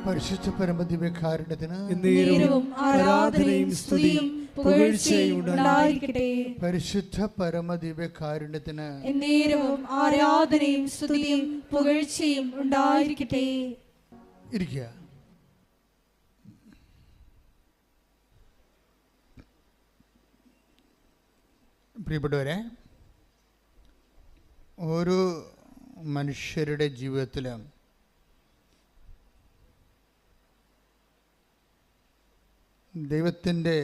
പരിശുദ്ധ പരമദിവ്യകാരുണ്യത്തിന് ആരാധനയും സ്തുതിയും പുകഴ്ചയും ഉണ്ടായിരിക്കട്ടെ. പരിശുദ്ധ പരമദിവ്യകാരുണ്യത്തിന് എന്നേരവും ആരാധനയും സ്തുതിയും പുകഴ്ചയും ഉണ്ടായിരിക്കട്ടെ. ഇരിക്കുക. പ്രിയപ്പെട്ടവരെ, ഓരോ മനുഷ്യരുടെ ജീവിതത്തിലും ദൈവത്തിൻ്റെ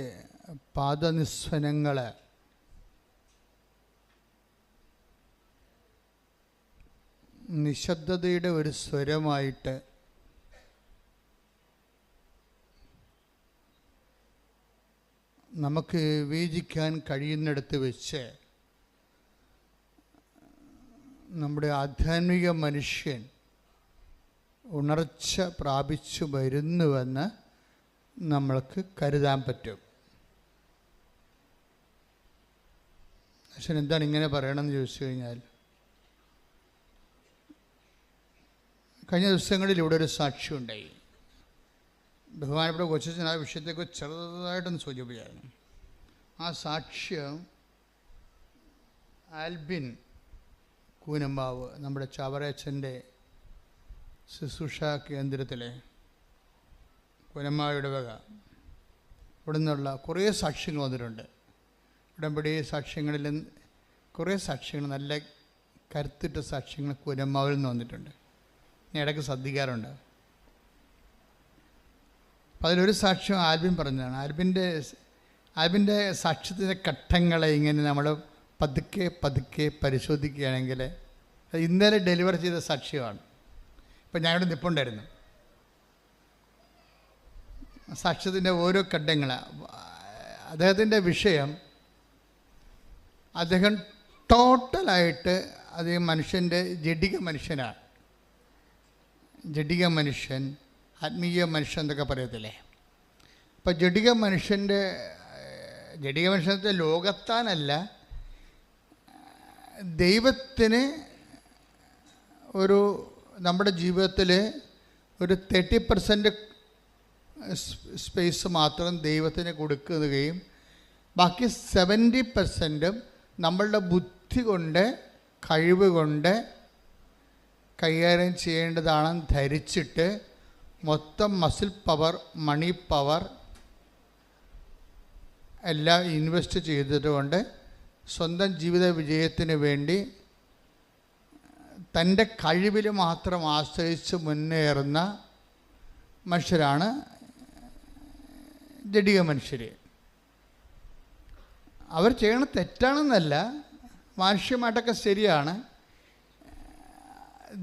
പാദനിസ്വനങ്ങൾ നിശബ്ദതയുടെ ഒരു സ്വരമായിട്ട് നമുക്ക് വിവേചിക്കാൻ കഴിയുന്നിടത്ത് വെച്ച് നമ്മുടെ ആധ്യാത്മിക മനുഷ്യൻ ഉണർച്ച പ്രാപിച്ചു വരുന്നുവെന്ന് നമ്മൾക്ക് കരുതാൻ പറ്റും. പക്ഷേ എന്താണ് ഇങ്ങനെ പറയണമെന്ന് ചോദിച്ചു കഴിഞ്ഞാൽ, കഴിഞ്ഞ ദിവസങ്ങളിൽ ഇവിടെ ഒരു സാക്ഷ്യമുണ്ടായി. ബഹുമാനപ്പെട്ട കൊച്ചച്ഛൻ ആ വിഷയത്തെക്കുറിച്ച് ചെറുതായിട്ടൊന്ന് സൂചിപ്പിച്ചായിരുന്നു. ആ സാക്ഷ്യം ആൽബിൻ കൂനമ്പാവ്, നമ്മുടെ ചാവറയച്ചൻ്റെ ശുശ്രൂഷ കേന്ദ്രത്തിലെ കൂനമ്മാവയുടെ വക ഇവിടെ നിന്നുള്ള കുറേ സാക്ഷ്യങ്ങൾ വന്നിട്ടുണ്ട്. ഉടമ്പടി സാക്ഷ്യങ്ങളിൽ കുറേ സാക്ഷ്യങ്ങൾ, നല്ല കരുത്തിട്ട സാക്ഷ്യങ്ങൾ കൂനമ്മാവിൽ നിന്ന് വന്നിട്ടുണ്ട്. ഞാൻ ഇടയ്ക്ക് ശ്രദ്ധിക്കാറുണ്ട്. അപ്പം അതിലൊരു സാക്ഷ്യം ആൽബിൻ പറഞ്ഞതാണ്. ആൽബിൻ്റെ സാക്ഷ്യത്തിൻ്റെ ഘട്ടങ്ങളെ ഇങ്ങനെ നമ്മൾ പതുക്കെ പതുക്കെ പരിശോധിക്കുകയാണെങ്കിൽ അത് ഇന്നലെ ഡെലിവർ ചെയ്ത സാക്ഷ്യമാണ്. ഇപ്പം ഞാനിവിടെ നിൽപ്പുണ്ടായിരുന്നു. സാക്ഷ്യത്തിൻ്റെ ഓരോ ഘട്ടങ്ങൾ, അദ്ദേഹത്തിൻ്റെ വിഷയം, അദ്ദേഹം ടോട്ടലായിട്ട് അദ്ദേഹം മനുഷ്യൻ്റെ ജഡിക മനുഷ്യനാണ്. ജഡിക മനുഷ്യൻ, ആത്മീയ മനുഷ്യൻ എന്നൊക്കെ പറയത്തില്ലേ. അപ്പം ജഡിക മനുഷ്യൻ്റെ ലോകത്താനല്ല, ദൈവത്തിന് ഒരു നമ്മുടെ ജീവിതത്തിൽ ഒരു 30% സ്പേസ് മാത്രം ദൈവത്തിന് കൊടുക്കുകയും ബാക്കി 70% നമ്മളുടെ ബുദ്ധി കൊണ്ട്, കഴിവ് കൊണ്ട് കൈകാര്യം ചെയ്യേണ്ടതാണെന്ന് ധരിച്ചിട്ട് മൊത്തം മസിൽ പവർ, മണി പവർ എല്ലാം ഇൻവെസ്റ്റ് ചെയ്തതുകൊണ്ട് സ്വന്തം ജീവിത വിജയത്തിന് വേണ്ടി തൻ്റെ കഴിവിൽ മാത്രം ആശ്രയിച്ച് മുന്നേറുന്ന മനുഷ്യരാണ് ജഡിക മനുഷ്യർ. അവർ ചെയ്യണ തെറ്റാണെന്നല്ല, മാനുഷ്യമായിട്ടൊക്കെ ശരിയാണ്,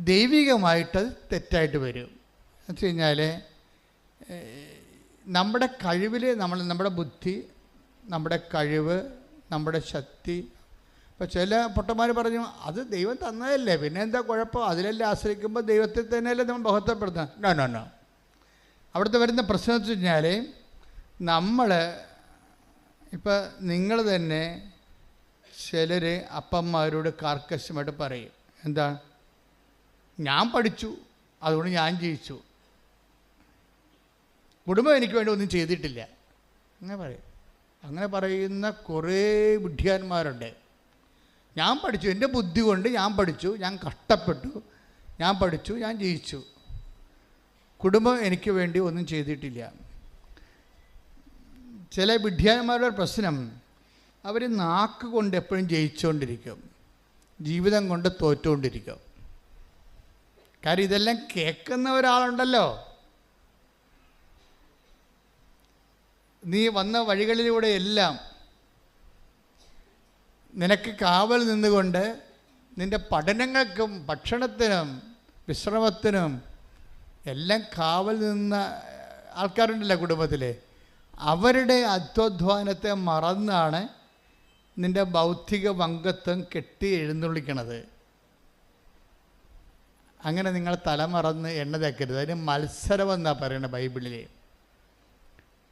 ദൈവികമായിട്ട് തെറ്റായിട്ട് വരും. എന്ന് വെച്ച് കഴിഞ്ഞാൽ നമ്മുടെ കഴിവിൽ നമ്മുടെ ബുദ്ധി, നമ്മുടെ കഴിവ്, നമ്മുടെ ശക്തി. ഇപ്പോൾ ചില പൊട്ടന്മാർ പറഞ്ഞു അത് ദൈവം തന്നതല്ലേ, പിന്നെ എന്താ കുഴപ്പം, അതിലെല്ലാം ആശ്രയിക്കുമ്പോൾ ദൈവത്തിൽ തന്നെയല്ലേ നമ്മൾ ബഹുത്വപ്പെടുത്തുന്നത്. നോ. അവിടുത്തെ വരുന്ന പ്രശ്നം വെച്ച് കഴിഞ്ഞാൽ, നമ്മൾ ഇപ്പം നിങ്ങൾ തന്നെ ചിലർ അപ്പന്മാരോട് കാർക്കശ്യമായിട്ട് പറയും, എന്താ, ഞാൻ പഠിച്ചു അതുകൊണ്ട് ഞാൻ ജയിച്ചു, കുടുംബം എനിക്ക് വേണ്ടി ഒന്നും ചെയ്തിട്ടില്ല, അങ്ങനെ പറയും. അങ്ങനെ പറയുന്ന കുറേ വിഡ്ഢിയാന്മാരുണ്ട്. ഞാൻ പഠിച്ചു, എൻ്റെ ബുദ്ധി കൊണ്ട് ഞാൻ പഠിച്ചു, ഞാൻ കഷ്ടപ്പെട്ടു, ഞാൻ പഠിച്ചു, ഞാൻ ജയിച്ചു, കുടുംബം എനിക്ക് വേണ്ടി ഒന്നും ചെയ്തിട്ടില്ല. ചില വിഡ്ഢിയാന്മാരുടെ പ്രശ്നം, അവർ നാക്ക് കൊണ്ട് എപ്പോഴും ജയിച്ചുകൊണ്ടിരിക്കും, ജീവിതം കൊണ്ട് തോറ്റുകൊണ്ടിരിക്കും. കാര്യം ഇതെല്ലാം കേൾക്കുന്ന ഒരാളുണ്ടല്ലോ. നീ വന്ന വഴികളിലൂടെ എല്ലാം നിനക്ക് കാവൽ നിന്നുകൊണ്ട് നിൻ്റെ പഠനങ്ങൾക്കും ഭക്ഷണത്തിനും വിശ്രമത്തിനും എല്ലാം കാവൽ നിന്ന ആൾക്കാരുണ്ടല്ലോ കുടുംബത്തിൽ. അവരുടെ അധ്വാനത്തെ മറന്നാണ് നിൻ്റെ ഭൗതിക പങ്കത്വം കെട്ടി എഴുന്നള്ളിക്കണത്. അങ്ങനെ നിങ്ങൾ തലമറന്ന് എണ്ണ തേക്കരുത്. അതിന് മത്സരമെന്നാണ് പറയുന്നത് ബൈബിളിൽ.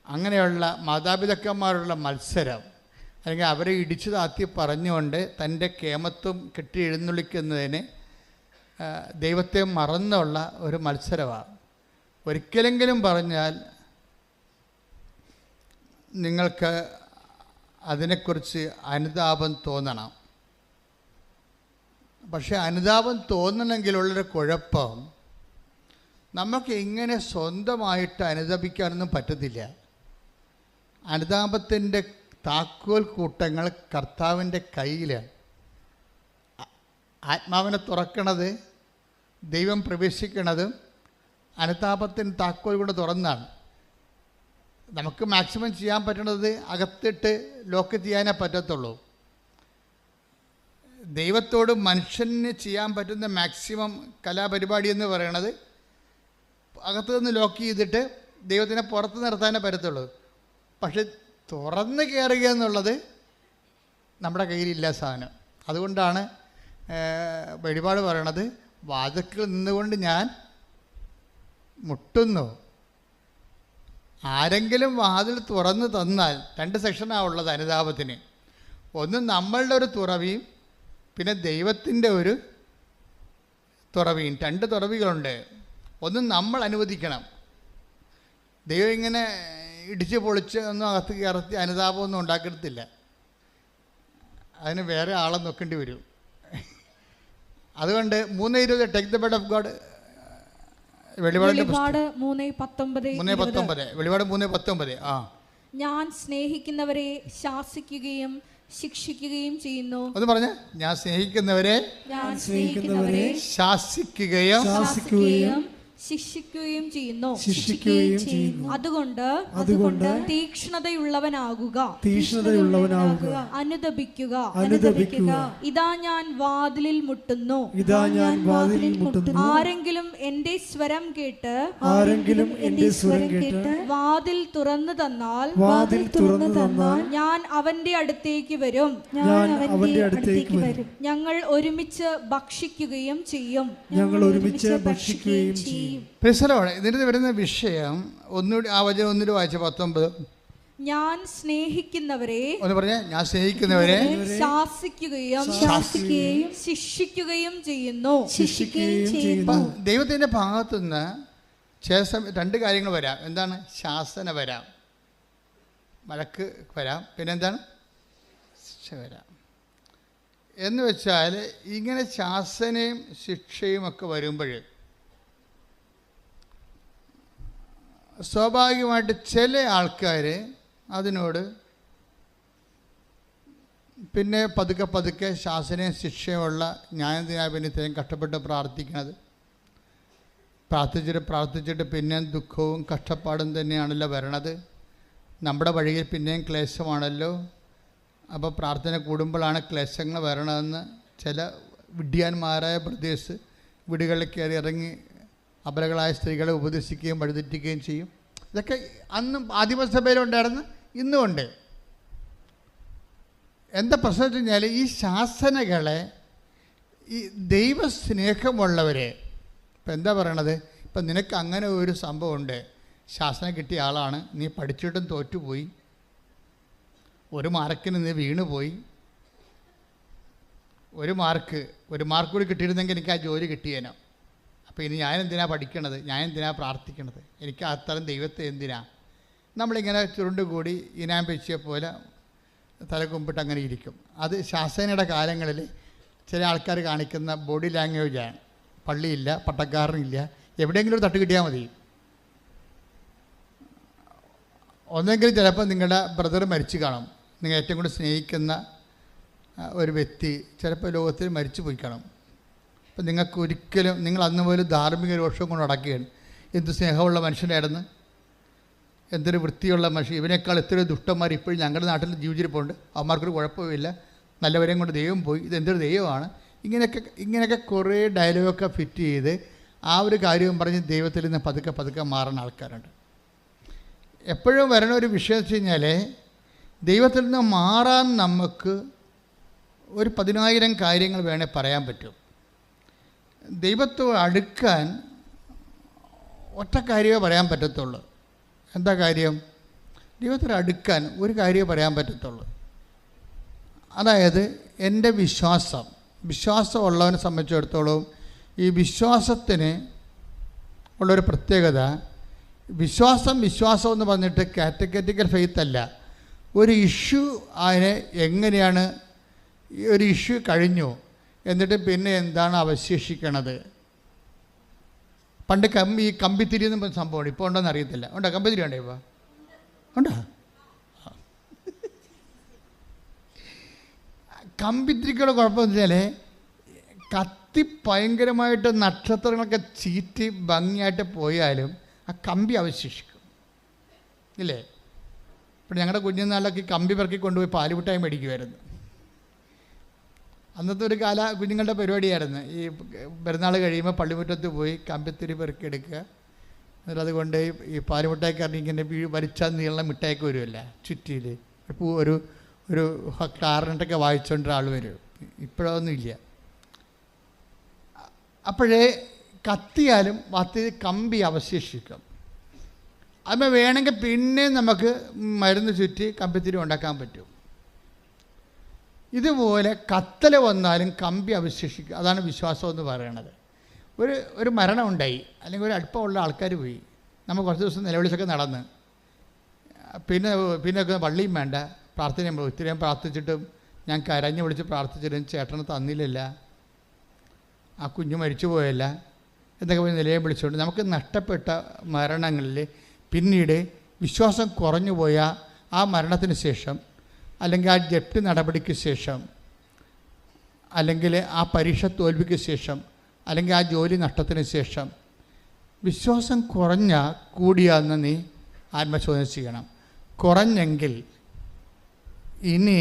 അങ്ങനെയുള്ള മാതാപിതാക്കന്മാരുള്ള മത്സരം, അല്ലെങ്കിൽ അവരെ ഇടിച്ചു താത്തി പറഞ്ഞുകൊണ്ട് തൻ്റെ കേമത്വം കെട്ടി എഴുന്നള്ളിക്കുന്നതിന് ദൈവത്തെ മറന്നുള്ള ഒരു മത്സരമാണ്. ഒരിക്കലെങ്കിലും പറഞ്ഞാൽ നിങ്ങൾക്ക് അതിനെക്കുറിച്ച് അനുതാപം തോന്നണം. പക്ഷെ അനുതാപം തോന്നണമെങ്കിലുള്ളൊരു കുഴപ്പം, നമുക്ക് ഇങ്ങനെ സ്വന്തമായിട്ട് അനുതാപിക്കാനൊന്നും പറ്റത്തില്ല. അനുതാപത്തിൻ്റെ താക്കോൽ കൂട്ടങ്ങൾ കർത്താവിൻ്റെ കയ്യിലാണ്. ആത്മാവിനെ തുറക്കണത്, ദൈവം പ്രവേശിക്കണതും അനുതാപത്തിന് താക്കോൽ കൊണ്ട് തുറന്നാണ്. നമുക്ക് മാക്സിമം ചെയ്യാൻ പറ്റുന്നത് അകത്തിട്ട് ലോക്ക് ചെയ്യാനേ പറ്റത്തുള്ളൂ. ദൈവത്തോട് മനുഷ്യന് ചെയ്യാൻ പറ്റുന്ന മാക്സിമം കലാപരിപാടി എന്ന് പറയണത് അകത്തു നിന്ന് ലോക്ക് ചെയ്തിട്ട് ദൈവത്തിനെ പുറത്ത് നിർത്താനേ പറ്റത്തുള്ളൂ. പക്ഷെ തുറന്ന് കയറുക എന്നുള്ളത് നമ്മുടെ കയ്യിലില്ല സാധനം. അതുകൊണ്ടാണ് വെളിപാട് പറയണത്, വാതിൽക്കൽ നിന്നുകൊണ്ട് ഞാൻ മുട്ടുന്നു. ആരെങ്കിലും വാതിൽ തുറന്ന് തന്നാൽ 2 സെക്ഷനാണ് ഉള്ളത് അനുതാപത്തിന്. ഒന്ന് നമ്മളുടെ ഒരു തുറവിയും പിന്നെ ദൈവത്തിൻ്റെ ഒരു തുറവിയും. 2 തുറവികളുണ്ട്. ഒന്ന് നമ്മൾ അനുവദിക്കണം. ദൈവം ഇങ്ങനെ ഇടിച്ച് പൊളിച്ച് ഒന്നും അകത്ത് കയറത്തി അനുതാപമൊന്നും ഉണ്ടാക്കിയിട്ടില്ല. അതിന് വേറെ ആളെ നോക്കേണ്ടി വരും. അതുകൊണ്ട് 3:20 take the bed of God, വെളിപാട് 3:19. ഞാൻ സ്നേഹിക്കുന്നവരെ ശാസിക്കുകയും ശിക്ഷിക്കുകയും ചെയ്യുന്നു. അത് പറഞ്ഞ, ഞാൻ സ്നേഹിക്കുന്നവരെ ശാസിക്കുകയും ശിക്ഷിക്കുകയും ചെയ്യുന്നു. അതുകൊണ്ട് തീക്ഷ്ണതയുള്ളവനാകുക, അനുതപിക്കുക. ഇതാ ഞാൻ വാതിലിൽ മുട്ടുന്നു. ആരെങ്കിലും എന്റെ സ്വരം കേട്ട് വാതിൽ തുറന്നു തന്നാൽ ഞാൻ അവന്റെ അടുത്തേക്ക് വരും. ഞങ്ങൾ ഒരുമിച്ച് ഭക്ഷിക്കുകയും ചെയ്യും. ഇതിന് വരുന്ന വിഷയം ഒന്നുകൂടി ആ വചനം ഒന്നുകൂടി വായിച്ച 19. ഞാൻ സ്നേഹിക്കുന്നവരെ, ഒന്ന് പറഞ്ഞ, ഞാൻ സ്നേഹിക്കുന്നവരെ ശാസിക്കുകയും ശിക്ഷിക്കുകയും ചെയ്യുന്നു. ദൈവത്തിന്റെ ഭാഗത്തുനിന്ന് ചില സമയം 2 കാര്യങ്ങൾ വരാം. എന്താണ്? ശാസന വരാം, വഴക്ക് വരാം, പിന്നെന്താണ്? ശിക്ഷ വരാം. എന്ന് വെച്ചാൽ ഇങ്ങനെ ശാസനയും ശിക്ഷയും ഒക്കെ വരുമ്പോൾ സ്വാഭാവികമായിട്ട് ചില ആൾക്കാർ അതിനോട് പിന്നെ പതുക്കെ ശാസനയും ശിക്ഷയുമുള്ള ന്യായത്തിനായ പിന്നെ ഇത്രയും കഷ്ടപ്പെട്ട് പ്രാർത്ഥിക്കുന്നത്, പ്രാർത്ഥിച്ചിട്ട് പിന്നെയും ദുഃഖവും കഷ്ടപ്പാടും തന്നെയാണല്ലോ വരണത്. നമ്മുടെ വഴിയിൽ പിന്നെയും ക്ലേശമാണല്ലോ. അപ്പോൾ പ്രാർത്ഥന കൂടുമ്പോഴാണ് ക്ലേശങ്ങൾ വരണമെന്ന് ചില വിഡ്ഢിയാന്മാരായ ബ്രദേഴ്സ് വീടുകളിൽ കയറി ഇറങ്ങി അബലകളായ സ്ത്രീകളെ ഉപദേശിക്കുകയും വഴിതെറ്റിക്കുകയും ചെയ്യും. ഇതൊക്കെ അന്നും ആദിമസഭയിലുണ്ടായിരുന്നു, ഇന്നുമുണ്ട്. എന്താ പ്രശ്നം വെച്ച് കഴിഞ്ഞാൽ, ഈ ശാസനകളെ ഈ ദൈവസ്നേഹമുള്ളവരെ, ഇപ്പം എന്താ പറയണത്, ഇപ്പം നിനക്ക് അങ്ങനെ ഒരു സംഭവമുണ്ട്, ശാസന കിട്ടിയ ആളാണ്, നീ പഠിച്ചിട്ടും തോറ്റുപോയി, 1 മാർക്കിന് നീ വീണുപോയി, 1 മാർക്ക് കൂടി കിട്ടിയിരുന്നെങ്കിൽ എനിക്ക് ആ ജോലി കിട്ടിയേനോ. അപ്പോൾ ഇനി ഞാനെന്തിനാ പഠിക്കണത്, ഞാനെന്തിനാ പ്രാർത്ഥിക്കണത്, എനിക്ക് അത്തരം ദൈവത്തെ എന്തിനാ? നമ്മളിങ്ങനെ ചുരുണ്ടുകൂടി ഇനാം പെച്ചിയെ പോലെ തല കുമ്പിട്ട് അങ്ങനെ ഇരിക്കും. അത് ശാസനയുടെ കാലങ്ങളിൽ ചില ആൾക്കാർ കാണിക്കുന്ന ബോഡി ലാംഗ്വേജാണ്. പള്ളിയില്ല, പട്ടക്കാരനില്ല, എവിടെയെങ്കിലും ഒരു തട്ട് കിട്ടിയാൽ മതി. ഒന്നെങ്കിലും ചിലപ്പോൾ നിങ്ങളുടെ ബ്രദർ മരിച്ചു കാണും, നിങ്ങൾ ഏറ്റവും കൂടുതൽ സ്നേഹിക്കുന്ന ഒരു വ്യക്തി ചിലപ്പോൾ ലോകത്തിൽ മരിച്ചു പോയി കാണും. അപ്പം നിങ്ങൾക്ക് ഒരിക്കലും, നിങ്ങൾ അന്ന് പോലും ധാർമ്മിക രോഷം കൊണ്ട് നടക്കുകയാണ്. എന്ത് സ്നേഹമുള്ള മനുഷ്യനായിരുന്നു, എന്തൊരു വൃത്തിയുള്ള മനുഷ്യൻ, ഇവനേക്കാൾ എത്രയോ ദുഷ്ടന്മാർ ഇപ്പോഴും ഞങ്ങളുടെ നാട്ടിൽ ജീവിച്ചിരിപ്പുണ്ട്, അവന്മാർക്കൊരു കുഴപ്പമില്ല, നല്ലവരെയും കൊണ്ട് ദൈവം പോയി, ഇതെന്തൊരു ദൈവമാണ്. ഇങ്ങനെയൊക്കെ കുറേ ഡയലോഗൊക്കെ ഫിറ്റ് ചെയ്ത് ആ ഒരു കാര്യവും പറഞ്ഞ് ദൈവത്തിൽ നിന്ന് പതുക്കെ മാറുന്ന ആൾക്കാരുണ്ട്. എപ്പോഴും വരണ ഒരു വിഷയം വെച്ച് കഴിഞ്ഞാൽ, ദൈവത്തിൽ നിന്ന് മാറാൻ നമുക്ക് ഒരു 10,000 കാര്യങ്ങൾ വേണേൽ പറയാൻ പറ്റും. ദൈവത്തോട് അടുക്കാൻ ഒറ്റ കാര്യമേ പറയാൻ പറ്റത്തുള്ളൂ. എന്താ കാര്യം? ദൈവത്തോട് അടുക്കാൻ ഒരു കാര്യമേ പറയാൻ പറ്റത്തുള്ളൂ. അതായത് എൻ്റെ വിശ്വാസമുള്ളവനെ സംബന്ധിച്ചിടത്തോളം ഈ വിശ്വാസത്തിന് ഉള്ളൊരു പ്രത്യേകത, വിശ്വാസം എന്ന് പറഞ്ഞിട്ട് കാറ്റഗറ്റിക്കൽ ഫെയ്ത്ത് അല്ല. ഒരു ഇഷ്യൂ അതിനെ എങ്ങനെയാണ്, ഒരു ഇഷ്യൂ കഴിഞ്ഞു എന്നിട്ട് പിന്നെ എന്താണ് അവശേഷിക്കണത്. പണ്ട് ഈ കമ്പിത്തിരി എന്ന് പറഞ്ഞ സംഭവമാണ്, ഇപ്പോൾ ഉണ്ടോയെന്ന് അറിയത്തില്ല. ഉണ്ടോ കമ്പിത്തിരി? ഉണ്ടോ ഇപ്പോൾ? ഉണ്ടോ? കമ്പിത്തിരിക്കുള്ള കുഴപ്പമെന്ന് വെച്ചാൽ കത്തി ഭയങ്കരമായിട്ട് നക്ഷത്രങ്ങളൊക്കെ ചീറ്റി ഭംഗിയായിട്ട് പോയാലും ആ കമ്പി അവശേഷിക്കും ഇല്ലേ? ഇപ്പോൾ ഞങ്ങളുടെ കുഞ്ഞുനാളിലൊക്കെ കമ്പി പെറുക്കി കൊണ്ടുപോയി പാലുമുട്ടായി മേടിക്കുമായിരുന്നു. അന്നത്തെ ഒരു കുഞ്ഞുങ്ങളുടെ പരിപാടിയായിരുന്നു. ഈ പെരുന്നാൾ കഴിയുമ്പോൾ പള്ളിമുറ്റത്ത് പോയി കമ്പിത്തിരി പെറുക്കി എടുക്കുക, എന്നിട്ട് അതുകൊണ്ട് ഈ പാലുമുട്ടായിക്കാരൻ ഇങ്ങനെ വലിച്ചാൽ നീളം മിഠായിക്ക് വരുമല്ല ചുറ്റിയിൽ ഒരു ക്ലാറിനറ്റൊക്കെ വായിച്ചുകൊണ്ട് ആൾ വരും. ഇപ്പോഴൊന്നും ഇല്ല. അപ്പോഴേ കത്തിയാലും കമ്പി അവശേഷിക്കും. അതിന് വേണമെങ്കിൽ പിന്നെ നമുക്ക് മരുന്ന് ചുറ്റി കമ്പിത്തിരി ഉണ്ടാക്കാൻ പറ്റും. ഇതുപോലെ കത്തൽ വന്നാലും കമ്പി അവശേഷിക്കും. അതാണ് വിശ്വാസം എന്ന് പറയണത്. ഒരു മരണം ഉണ്ടായി, അല്ലെങ്കിൽ ഒരു അടുപ്പമുള്ള ആൾക്കാർ പോയി, നമ്മൾ കുറച്ച് ദിവസം നിലവിളിച്ചൊക്കെ നടന്ന് പിന്നെ പള്ളിയും വേണ്ട, പ്രാർത്ഥന ഒത്തിരി പ്രാർത്ഥിച്ചിട്ടും ഞാൻ കരഞ്ഞു വിളിച്ച് പ്രാർത്ഥിച്ചിട്ടും ചേട്ടന് തന്നില്ലല്ല, ആ കുഞ്ഞ് മരിച്ചു പോയല്ല എന്നൊക്കെ പോയി നിലയെ വിളിച്ചുകൊണ്ട് നമുക്ക് നഷ്ടപ്പെട്ട മരണങ്ങളിൽ പിന്നീട് വിശ്വാസം കുറഞ്ഞു പോയ ആ മരണത്തിന് ശേഷം, അല്ലെങ്കിൽ ആ ജപ്തി നടപടിക്ക് ശേഷം, അല്ലെങ്കിൽ ആ പരീക്ഷ തോൽവിക്ക് ശേഷം, അല്ലെങ്കിൽ ആ ജോലി നഷ്ടത്തിന് ശേഷം വിശ്വാസം കൂടിയാന്ന് നീ ആത്മശോധന ചെയ്യണം. കുറഞ്ഞെങ്കിൽ ഇനി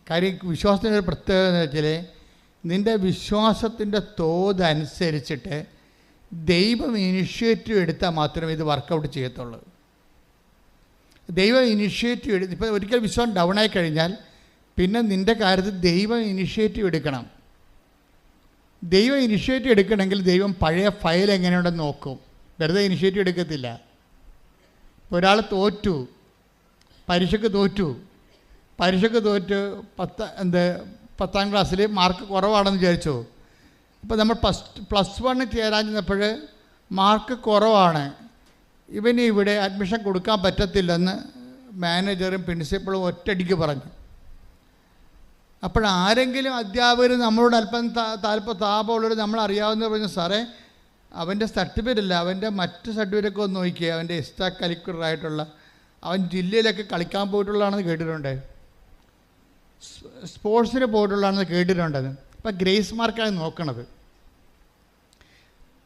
കാര്യം വിശ്വാസത്തിൻ്റെ ഒരു പ്രത്യേകത എന്ന് വെച്ചാൽ നിൻ്റെ വിശ്വാസത്തിൻ്റെ തോതനുസരിച്ചിട്ട് ദൈവം ഇനിഷ്യേറ്റീവ് എടുത്താൽ മാത്രമേ ഇത് വർക്കൗട്ട് ചെയ്യത്തുള്ളൂ. ദൈവം ഇനിഷ്യേറ്റീവ് ഇപ്പോൾ ഒരിക്കൽ വിശ്വാസം ഡൗൺ ആയി കഴിഞ്ഞാൽ പിന്നെ നിൻ്റെ കാര്യത്തിൽ ദൈവം ഇനിഷ്യേറ്റീവ് എടുക്കണം. ദൈവം ഇനിഷ്യേറ്റീവ് എടുക്കണമെങ്കിൽ ദൈവം പഴയ ഫയൽ എങ്ങനെയുണ്ടെന്ന് നോക്കും, വെറുതെ ഇനിഷ്യേറ്റീവ് എടുക്കത്തില്ല. ഇപ്പോൾ ഒരാൾ പരീക്ഷയ്ക്ക് തോറ്റു 10ാം ക്ലാസ്സിൽ മാർക്ക് കുറവാണെന്ന് വിചാരിച്ചു. ഇപ്പോൾ നമ്മൾ പ്ലസ് 1 ചേരാൻ ചെന്നപ്പോൾ മാർക്ക് കുറവാണ്, ഇവന് ഇവിടെ അഡ്മിഷൻ കൊടുക്കാൻ പറ്റത്തില്ലെന്ന് മാനേജറും പ്രിൻസിപ്പളും ഒറ്റയടിക്ക് പറഞ്ഞു. അപ്പോഴാരെങ്കിലും അധ്യാപകർ നമ്മളോട് അല്പം താപമുള്ളവർ നമ്മളറിയാവുന്നവർ പറഞ്ഞു, സാറേ അവൻ്റെ സർട്ടിഫിക്കറ്റ് ഇല്ല, അവൻ്റെ മറ്റ് സർട്ടിഫിക്കറ്റൊക്കെ ഒന്ന് നോക്കിയേ, അവൻ്റെ എക്സ്ട്രാ കരിക്കുലറായിട്ടുള്ള അവൻ ജില്ലയിലൊക്കെ കളിക്കാൻ പോയിട്ടുള്ളതാണെന്ന് കേട്ടിട്ടുണ്ട്, സ്പോർട്സിന് പോയിട്ടുള്ളതാണെന്ന് കേട്ടിട്ടുണ്ടത്. ഇപ്പം ഗ്രേസ് മാർക്കാണ് നോക്കണത്.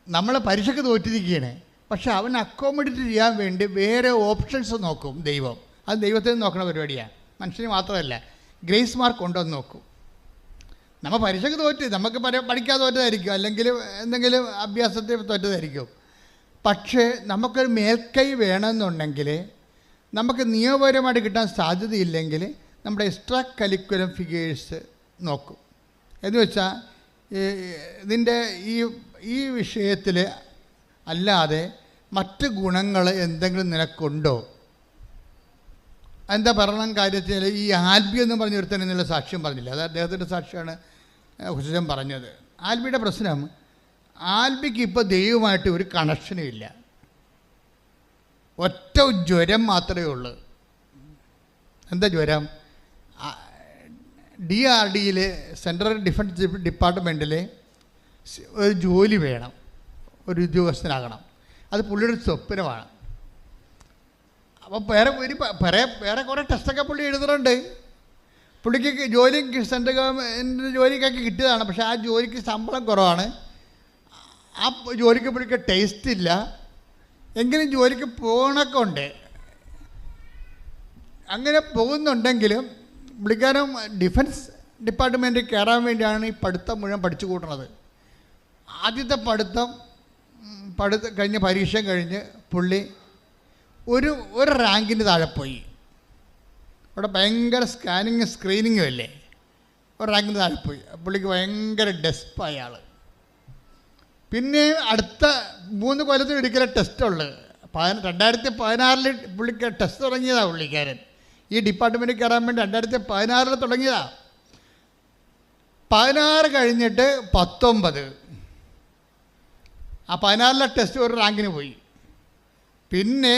നമ്മൾ പരീക്ഷയ്ക്ക് തോറ്റിരിക്കുകയാണ്, പക്ഷെ അവൻ അക്കോമഡേറ്റ് ചെയ്യാൻ വേണ്ടി വേറെ ഓപ്ഷൻസ് നോക്കും ദൈവം. അത് ദൈവത്തിൽ നിന്ന് നോക്കുന്ന പരിപാടിയാണ്, മനുഷ്യന് മാത്രമല്ല. ഗ്രേസ് മാർക്ക് ഉണ്ടോയെന്ന് നോക്കും. നമ്മൾ പരീക്ഷയ്ക്ക് തോറ്റ്, നമുക്ക് പഠിക്കാതെ തോറ്റതായിരിക്കും, അല്ലെങ്കിൽ എന്തെങ്കിലും അഭ്യാസത്തിൽ തോറ്റതായിരിക്കും. പക്ഷേ നമുക്കൊരു മേൽക്കൈ വേണമെന്നുണ്ടെങ്കിൽ, നമുക്ക് നിയമപരമായിട്ട് കിട്ടാൻ സാധ്യതയില്ലെങ്കിൽ നമ്മുടെ എക്സ്ട്രാ കരിക്കുലം ഫിഗേഴ്സ് നോക്കും. എന്ന് വെച്ചാൽ ഇതിൻ്റെ ഈ വിഷയത്തിൽ അല്ലാതെ മറ്റ് ഗുണങ്ങൾ എന്തെങ്കിലും നിനക്കുണ്ടോ? എന്താ പറയണം കാര്യത്തിൽ ഈ ആൽബി എന്ന് പറഞ്ഞ ഒരുത്തൻ എന്നുള്ള സാക്ഷ്യം പറഞ്ഞില്ല, അത് അദ്ദേഹത്തിൻ്റെ സാക്ഷ്യമാണ് ഹുസൈൻ പറഞ്ഞത്. ആൽബിയുടെ പ്രശ്നം, ആൽബിക്ക് ഇപ്പോൾ ദൈവമായിട്ട് ഒരു കണക്ഷനും ഇല്ല, ഒറ്റ ജ്വരം മാത്രമേ ഉള്ളൂ. എന്താ ജ്വരം? DRDയിൽ സെൻട്രൽ ഡിഫൻസ് ഡിപ്പാർട്ട്മെൻറ്റിൽ ഒരു ജോലി വേണം, ഒരു ഉദ്യോഗസ്ഥനാകണം. അത് പുള്ളിയുടെ സ്വപ്നമാണ്. അപ്പോൾ വേറെ കുറേ ടെസ്റ്റൊക്കെ പുള്ളി എഴുതുന്നുണ്ട്. പുള്ളിക്ക് ജോലി സെൻട്രൽ ഗവൺമെൻറ് ജോലിക്കൊക്കെ കിട്ടിയതാണ്, പക്ഷേ ആ ജോലിക്ക് ശമ്പളം കുറവാണ്, ആ ജോലിക്ക് പുള്ളിക്ക് ടേസ്റ്റ് ഇല്ല. എങ്കിലും ജോലിക്ക് പോകണമൊക്കെ ഉണ്ട്. അങ്ങനെ പോകുന്നുണ്ടെങ്കിലും പുള്ളിക്കാരൻ ഡിഫൻസ് ഡിപ്പാർട്ട്മെൻറ്റിൽ കയറാൻ വേണ്ടിയാണ് ഈ പഠിത്തം മുഴുവൻ പഠിച്ചു കൂട്ടുന്നത്. ആദ്യത്തെ പഠിത്തം കഴിഞ്ഞ് പരീക്ഷ കഴിഞ്ഞ് പുള്ളി ഒരു റാങ്കിന് താഴെ പോയി. അവിടെ ഭയങ്കര സ്ക്രീനിങ്ങും അല്ലേ, ഒരു റാങ്കിന് താഴെ പോയി. പുള്ളിക്ക് ഭയങ്കര ഡെസ്പായ ആൾ. പിന്നെ അടുത്ത 3 കൊല്ലത്തിൽ ഒരിക്കലും ടെസ്റ്റുള്ളത്. 2016 പുള്ളിക്ക് ടെസ്റ്റ് തുടങ്ങിയതാണ് പുള്ളിക്കാരൻ. ഈ ഡിപ്പാർട്ട്മെൻറ്റിൽ കയറാൻ വേണ്ടി 2016 തുടങ്ങിയതാണ്. 16 കഴിഞ്ഞിട്ട് 19 ആ 16ലെ ടെസ്റ്റ് ഒരു റാങ്കിന് പോയി. പിന്നെ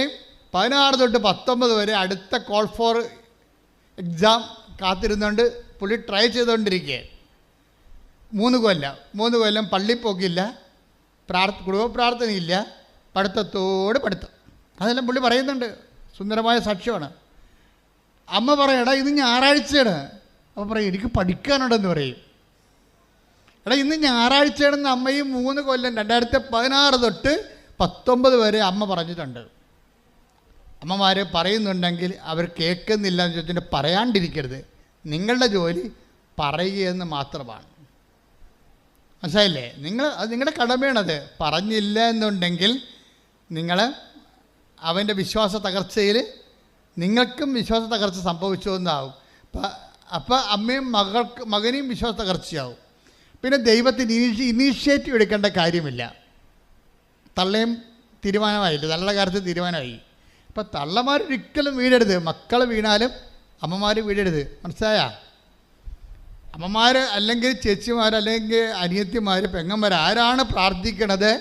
16 തൊട്ട് 19 വരെ അടുത്ത കോൾ ഫോർ എക്സാം കാത്തിരുന്നുകൊണ്ട് പുള്ളി ട്രൈ ചെയ്തുകൊണ്ടിരിക്കുക. 3 കൊല്ലം പള്ളി പോക്കില്ല, കുടുംബ പ്രാർത്ഥനയില്ല, പഠിത്തത്തോട് പഠിത്തം. അതെല്ലാം പുള്ളി പറയുന്നുണ്ട്, സുന്ദരമായ സാക്ഷ്യമാണ്. അമ്മ പറയടാ ഇത് ഞായറാഴ്ചയാണ്. അപ്പോൾ പറയും എനിക്ക് പഠിക്കാനുണ്ടെന്ന് പറയും. എടാ ഇന്ന് ഞായറാഴ്ചയാണെന്ന് അമ്മയും 3 കൊല്ലം 2016 തൊട്ട് 19 വരെ അമ്മ പറഞ്ഞിട്ടുണ്ട്. അമ്മമാർ പറയുന്നുണ്ടെങ്കിൽ അവർ കേൾക്കുന്നില്ല എന്ന് ചോദിച്ചിട്ട് പറയാണ്ടിരിക്കരുത്. നിങ്ങളുടെ ജോലി പറയുകയെന്ന് മാത്രമാണ്. മനസ്സിലായില്ലേ? അത് നിങ്ങളുടെ കടമയാണത്. പറഞ്ഞില്ല എന്നുണ്ടെങ്കിൽ നിങ്ങൾ അവൻ്റെ വിശ്വാസ തകർച്ചയിൽ നിങ്ങൾക്കും വിശ്വാസ തകർച്ച സംഭവിച്ചു എന്നാവും. അപ്പോൾ അമ്മയും മകനെയും വിശ്വാസ തകർച്ചയാവും. പിന്നെ ദൈവത്തിന് ഇനീഷ്യേറ്റീവ് എടുക്കേണ്ട കാര്യമില്ല. തള്ളയും തീരുമാനമായില്ല, തള്ളയുടെ കാര്യത്തിൽ തീരുമാനമായി. അപ്പം തള്ളമാരൊരിക്കലും വീഴരുത്. മക്കൾ വീണാലും അമ്മമാർ വീഴരുത്. മനസ്സിലായാ? അമ്മമാർ അല്ലെങ്കിൽ ചേച്ചിമാർ അല്ലെങ്കിൽ അനിയത്തിമാർ പെങ്ങന്മാർ ആരാണ് പ്രാർത്ഥിക്കണത്,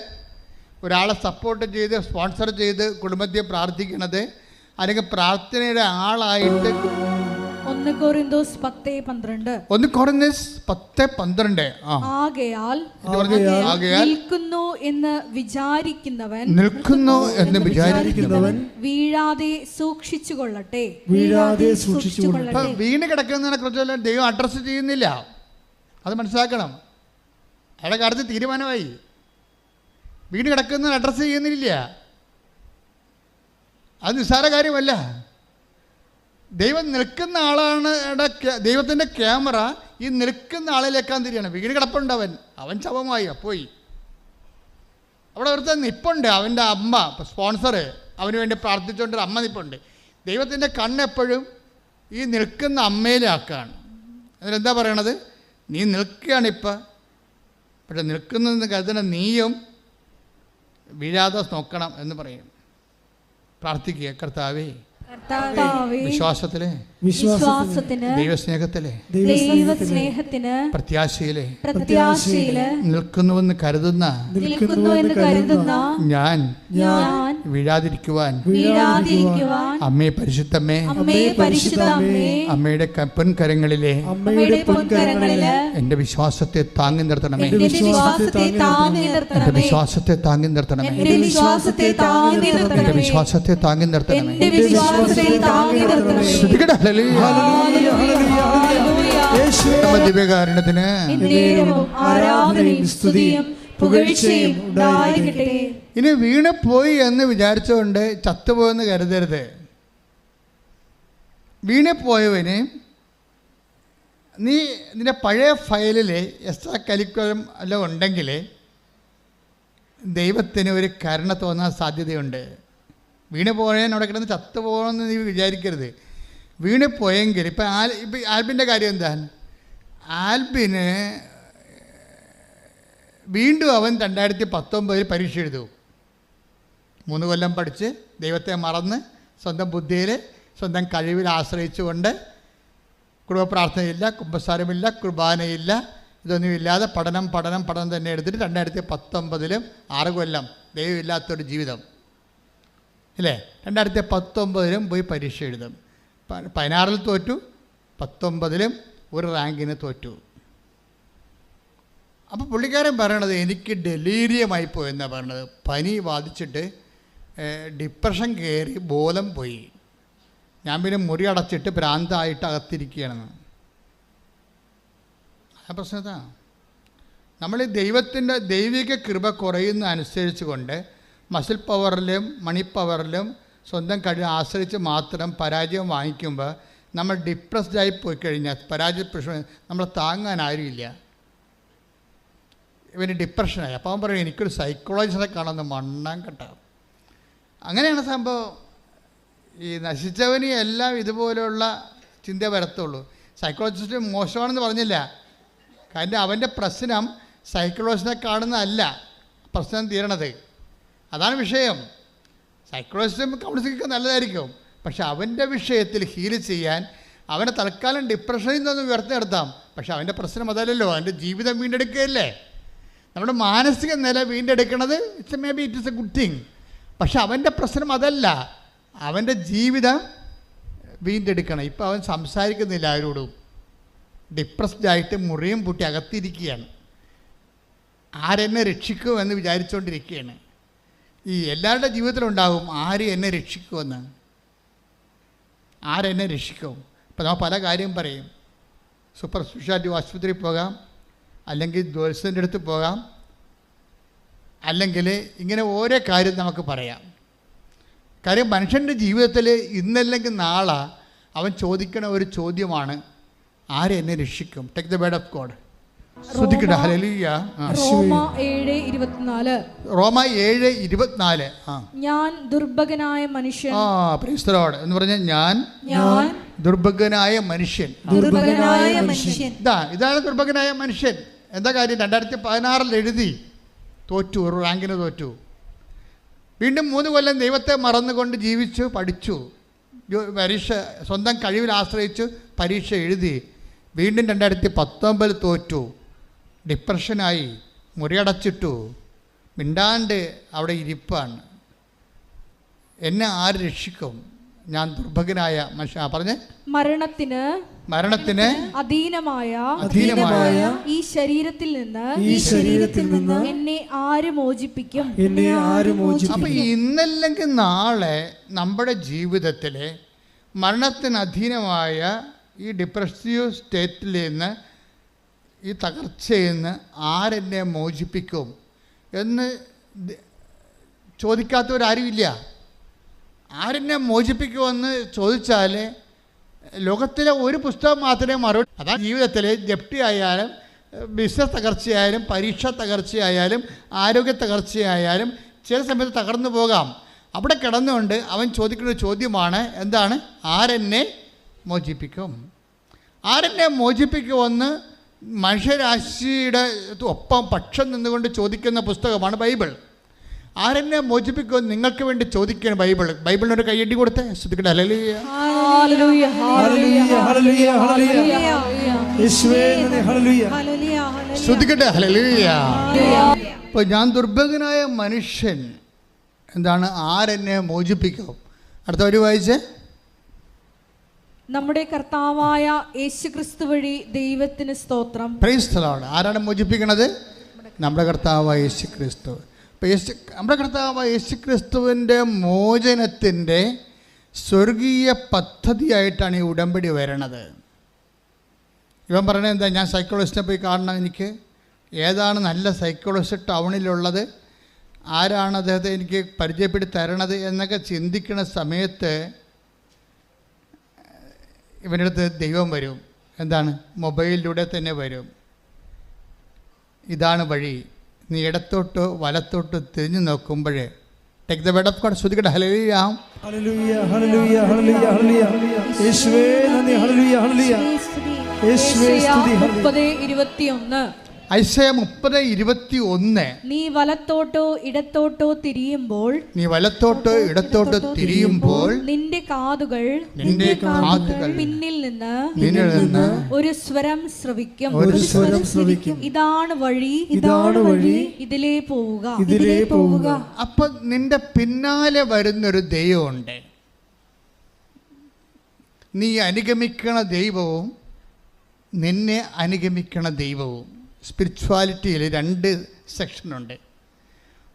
ഒരാളെ സപ്പോർട്ട് ചെയ്ത് സ്പോൺസർ ചെയ്ത് കുടുംബത്തെ പ്രാർത്ഥിക്കണത്, അല്ലെങ്കിൽ പ്രാർത്ഥനയുടെ ആളായിട്ട് 1 കൊരിന്തോസ് 10:12 ആകയാൽ നിൽക്കുന്നു എന്ന് വിചാരിക്കുന്നവൻ വീഴാതെ സൂക്ഷിച്ചുകൊള്ളട്ടെ. വീണ് കിടക്കുന്നതിനെ കുറിച്ച് ദൈവം അഡ്രസ്സ് ചെയ്യുന്നില്ല. അത് മനസ്സിലാക്കണം. അയാളുടെ കാര്യത്തിൽ തീരുമാനമായി. വീണ് കിടക്കുന്നതിന് അഡ്രസ്സ് ചെയ്യുന്നില്ല. അത് നിസ്സാര കാര്യമല്ല. ദൈവം നിൽക്കുന്ന ആളാണ്. ദൈവത്തിൻ്റെ ക്യാമറ ഈ നിൽക്കുന്ന ആളിലേക്കാൻ തിരിയാണ്. വീണ് കിടപ്പുണ്ട്, അവൻ ശവമായി പോയി. അവിടെ ഒരുത്തൻ നിപ്പുണ്ട്, അവൻ്റെ അമ്മ സ്പോൺസർ, അവന് വേണ്ടി പ്രാർത്ഥിച്ചുകൊണ്ടൊരു അമ്മ നിപ്പുണ്ട്. ദൈവത്തിൻ്റെ കണ്ണെപ്പോഴും ഈ നിൽക്കുന്ന അമ്മയിലാക്കാണ്. അതിലെന്താ പറയണത്? നീ നിൽക്കുകയാണിപ്പോൾ, പക്ഷെ നിൽക്കുന്നതെന്ന് കരുതുന്ന നീയും വീഴാതെ നോക്കണം എന്ന് പറയും. പ്രാർത്ഥിക്കുക, കർത്താവേ വിശ്വാസത്തിലെ ദൈവസ്നേഹത്തിലെ പ്രത്യാശയിലെ നിൽക്കുന്നുവെന്ന് കരുതുന്ന ഞാൻ വീഴാതിരിക്കുവാൻ അമ്മേ പരിശുദ്ധമ്മേ അമ്മയുടെ പൊൻകരങ്ങളിലെ എന്റെ വിശ്വാസത്തെ താങ്ങി നിർത്തണമേ. എന്റെ വിശ്വാസത്തെ താങ്ങി നിർത്തണമേ. എന്റെ വിശ്വാസത്തെ താങ്ങി നിർത്തണമേ. ദിവ്യകാരുണ്യത്തിന് ഇനി വീണ് പോയി എന്ന് വിചാരിച്ചുകൊണ്ട് ചത്തുപോയെന്ന് കരുതരുത്. വീണ് പോയവന് നീ നിന്റെ പഴയ ഫയലിൽ എക്സ്ട്രാ കരിക്കുലം എല്ലാം ഉണ്ടെങ്കിൽ ദൈവത്തിന് ഒരു കരുണ തോന്നാൻ സാധ്യതയുണ്ട്. വീണ് പോയാൽ അവിടെ കിടന്ന് ചത്തുപോകണമെന്ന് നീ വിചാരിക്കരുത്. വീണ് പോയെങ്കിൽ ഇപ്പം ആൽബിൻ്റെ കാര്യം എന്താ? ആൽബിന് വീണ്ടും അവൻ 2019 പരീക്ഷ എഴുതും. 3 കൊല്ലം പഠിച്ച് ദൈവത്തെ മറന്ന് സ്വന്തം ബുദ്ധിയിൽ സ്വന്തം കഴിവിൽ ആശ്രയിച്ചുകൊണ്ട് കുടുംബ പ്രാർത്ഥനയില്ല, കുമ്പസാരമില്ല, കുർബാനയില്ല, ഇതൊന്നുമില്ലാതെ പഠനം തന്നെ എടുത്തിട്ട് 2019 6 കൊല്ലം ദൈവമില്ലാത്തൊരു ജീവിതം ഇല്ലേ? 2019 പോയി പരീക്ഷ എഴുതും. 16 തോറ്റു, 19 ഒരു റാങ്കിന് തോറ്റു. അപ്പോൾ പുള്ളിക്കാരൻ പറയണത് എനിക്ക് ഡെലീരിയമായിപ്പോയെന്നാണ് പറയണത്. പനി ബാധിച്ചിട്ട് ഡിപ്രഷൻ കയറി ബോധം പോയി. ഞാൻ പിന്നെ മുറി അടച്ചിട്ട് ഭ്രാന്തായിട്ട് അകത്തിരിക്കുകയാണെന്ന്. ആ പ്രശ്നത്താ നമ്മൾ ദൈവത്തിൻ്റെ ദൈവിക കൃപ കുറയുന്ന അനുസരിച്ച് കൊണ്ട് മസിൽ പവറിലും മണി പവറിലും സ്വന്തം കഴിവ് ആശ്രയിച്ച് മാത്രം പരാജയം വാങ്ങിക്കുമ്പോൾ നമ്മൾ ഡിപ്രസ്ഡായി പോയി കഴിഞ്ഞാൽ പരാജയ പ്രശ്നം നമ്മളെ താങ്ങാൻ ആരുമില്ല. ഇവന് ഡിപ്രഷനായി. അപ്പോൾ അവൻ പറയും എനിക്കൊരു സൈക്കോളജിസ്റ്റിനെ കാണുന്ന മണ്ണാൻ കെട്ട. അങ്ങനെയാണ് സംഭവം. ഈ നശിച്ചവന് എല്ലാം ഇതുപോലെയുള്ള ചിന്ത വരത്തുള്ളൂ. സൈക്കോളജിസ്റ്റ് മോശമാണെന്ന് പറഞ്ഞില്ല. കാരണം അവൻ്റെ പ്രശ്നം സൈക്കോളജിസ്റ്റിനെ കാണുന്നതല്ല പ്രശ്നം തീരണത്. അതാണ് വിഷയം. സൈക്കോളജിസ്റ്റും കൗൺസിലിംഗ് നല്ലതായിരിക്കും, പക്ഷെ അവൻ്റെ വിഷയത്തിൽ ഹീൽ ചെയ്യാൻ അവനെ തൽക്കാലം ഡിപ്രഷനിൽ നിന്നൊന്ന് ഉയർത്തി നിർത്താം. പക്ഷെ അവൻ്റെ പ്രശ്നം അതല്ലല്ലോ, അവൻ്റെ ജീവിതം വീണ്ടെടുക്കുകയല്ലേ. നമ്മുടെ മാനസിക നില വീണ്ടെടുക്കുന്നത് it is a good thing. പക്ഷെ അവൻ്റെ പ്രശ്നം അതല്ല, അവൻ്റെ ജീവിതം വീണ്ടെടുക്കണം. ഇപ്പോൾ അവൻ സംസാരിക്കുന്നില്ല ആരോടും, ഡിപ്രസ്ഡായിട്ട് മുറിയും പൂട്ടി അകത്തിരിക്കുകയാണ്. ആരെന്നെ രക്ഷിക്കുമെന്ന് വിചാരിച്ചുകൊണ്ടിരിക്കുകയാണ്. ഈ എല്ലാവരുടെ ജീവിതത്തിലുണ്ടാകും ആര് എന്നെ രക്ഷിക്കുമെന്ന്, ആരെന്നെ രക്ഷിക്കും. ഇപ്പോൾ നമ്മൾ പല കാര്യം പറയും. സൂപ്പർ സ്പെഷ്യാലിറ്റി ആശുപത്രിയിൽ പോകാം, അല്ലെങ്കിൽ ജ്യോത്സ്യൻ്റെ അടുത്ത് പോകാം, അല്ലെങ്കിൽ ഇങ്ങനെ ഓരോ കാര്യം നമുക്ക് പറയാം. കാര്യം മനുഷ്യൻ്റെ ജീവിതത്തിൽ ഇന്നല്ലെങ്കിൽ നാളെ അവൻ ചോദിക്കണ ഒരു ചോദ്യമാണ്, ആരെന്നെ രക്ഷിക്കും? Take the word of God. ശ്രദ്ധിക്കട്ടെ. ഹല്ലേലൂയ. റോമ 7:24. റോമ 7:24. ഞാൻ ദുർഭകനായ മനുഷ്യൻ. പ്രൈസ് ദി ലോർഡ് എന്ന് പറഞ്ഞാൽ ഞാൻ ദുർഭകനായ മനുഷ്യൻ. ഇതാണ് ദുർഭകനായ മനുഷ്യൻ. എന്താ കാര്യം? 2016 എഴുതി, തോറ്റു, ഒരു റാങ്കിന് തോറ്റു. വീണ്ടും 3 കൊല്ലം ദൈവത്തെ മറന്നുകൊണ്ട് ജീവിച്ചു, പഠിച്ചു, പരീക്ഷ സ്വന്തം കഴിവിൽ ആശ്രയിച്ചു പരീക്ഷ എഴുതി. വീണ്ടും 2019 തോറ്റു, ഡിപ്രഷനായി, മുറിയടച്ചിട്ടു, മിണ്ടാണ്ട് അവിടെ ഇരിപ്പാണ്. എന്നെ ആര് രക്ഷിക്കും? ഞാൻ ദുർഭകനായ മനുഷ്യ. പറഞ്ഞേ, മരണത്തിന് അധീനമായ ഈ ശരീരത്തിൽ നിന്ന് എന്നെ ആര് മോചിപ്പിക്കും? അപ്പൊ ഇന്നല്ലെങ്കിൽ നാളെ നമ്മുടെ ജീവിതത്തിലെ മരണത്തിന് അധീനമായ ഈ ഡിപ്രസീവ് സ്റ്റേറ്റിൽ നിന്ന്, ഈ തകർച്ചയിൽ നിന്ന് ആരെന്നെ മോചിപ്പിക്കും എന്ന് ചോദിക്കാത്തവരാരുമില്ല. ആരെന്നെ മോചിപ്പിക്കുമെന്ന് ചോദിച്ചാൽ ലോകത്തിലെ ഒരു പുസ്തകം മാത്രമേ മറുപടി. അതാണ് ജീവിതത്തിൽ ജപ്തി ആയാലും, ബിസിനസ് തകർച്ചയായാലും, പരീക്ഷ തകർച്ചയായാലും, ആരോഗ്യ തകർച്ചയായാലും ചില സമയത്ത് തകർന്നു പോകാം. അവിടെ കിടന്നുകൊണ്ട് അവൻ ചോദിക്കുന്ന ചോദ്യമാണ്, എന്താണ്? ആരെന്നെ മോചിപ്പിക്കും? ആരെന്നെ മോചിപ്പിക്കുമെന്ന് മനുഷ്യരാശിയുടെ ഒപ്പം പക്ഷം നിന്നുകൊണ്ട് ചോദിക്കുന്ന പുസ്തകമാണ് ബൈബിൾ. ആരെന്നെ മോചിപ്പിക്കുമെന്ന് നിങ്ങൾക്ക് വേണ്ടി ചോദിക്കുകയാണ് ബൈബിൾ. ബൈബിളിനൊരു കയ്യടി കൊടുത്തേ. ശ്രദ്ധിക്കട്ടെ. ഹല്ലേലൂയ. ശ്രദ്ധിക്കട്ടെ. ഹല്ലേലൂയ. ഇപ്പോൾ ഞാൻ ദുർഭകനായ മനുഷ്യൻ, എന്താണ്? ആരെന്നെ മോചിപ്പിക്കും? അടുത്ത ഒരു വായിച്ചേ. നമ്മുടെ കർത്താവായ യേശുക്രിസ്തു വഴി ദൈവത്തിന് സ്തോത്രം. Praise the Lord. ആരാണ് മോചിപ്പിക്കണത്? നമ്മുടെ കർത്താവായ യേശുക്രിസ്തു. അപ്പോൾ നമ്മുടെ കർത്താവായ യേശുക്രിസ്തുവിൻ്റെ മോചനത്തിൻ്റെ സ്വർഗീയ പദ്ധതിയായിട്ടാണ് ഈ ഉടമ്പടി വരണത്. ഇവൻ പറയണത് എന്താ? ഞാൻ സൈക്കോളജിസ്റ്റിനെ പോയി കാണണം, എനിക്ക് ഏതാണ് നല്ല സൈക്കോളജിസ്റ്റ് ടൗണിലുള്ളത്, ആരാണ് അദ്ദേഹത്തെ എനിക്ക് പരിചയപ്പെടുത്തി തരണത് എന്നൊക്കെ ചിന്തിക്കുന്ന സമയത്ത് ഇവൻ്റെ അടുത്ത് ദൈവം വരും. എന്താണ്? മൊബൈലിലൂടെ തന്നെ വരും. ഇതാണ് വഴി, നീ ഇടത്തോട്ടോ വലത്തോട്ടോ തിരിഞ്ഞു നോക്കുമ്പോഴേ. Take the word of God. ശ്രദ്ധിക്കട്ടെ. ഹല്ലേലൂയ. ഹല്ലേലൂയ. ഹല്ലേലൂയ. ഹല്ലേലൂയ. യേശുവേ നന്ദി. ഹല്ലേലൂയ. ഹല്ലേലൂയ. യേശുവേ സ്തുതി. 30:21. ഐസയ 30:21. നീ വലത്തോട്ടോ ഇടത്തോട്ടോ തിരിയുമ്പോൾ നിന്റെ കാതുകൾ പിന്നിൽ നിന്ന് ഒരു സ്വരം ശ്രവിക്കും. ഇതാണ് വഴി, ഇതിലേ പോവുക. അപ്പൊ നിന്റെ പിന്നാലെ വരുന്നൊരു ദൈവമുണ്ട്. നീ അനുഗമിക്കണ ദൈവവും നിന്നെ അനുഗമിക്കണ ദൈവവും. സ്പിരിച്വാലിറ്റിയിൽ 2 സെക്ഷനുണ്ട്.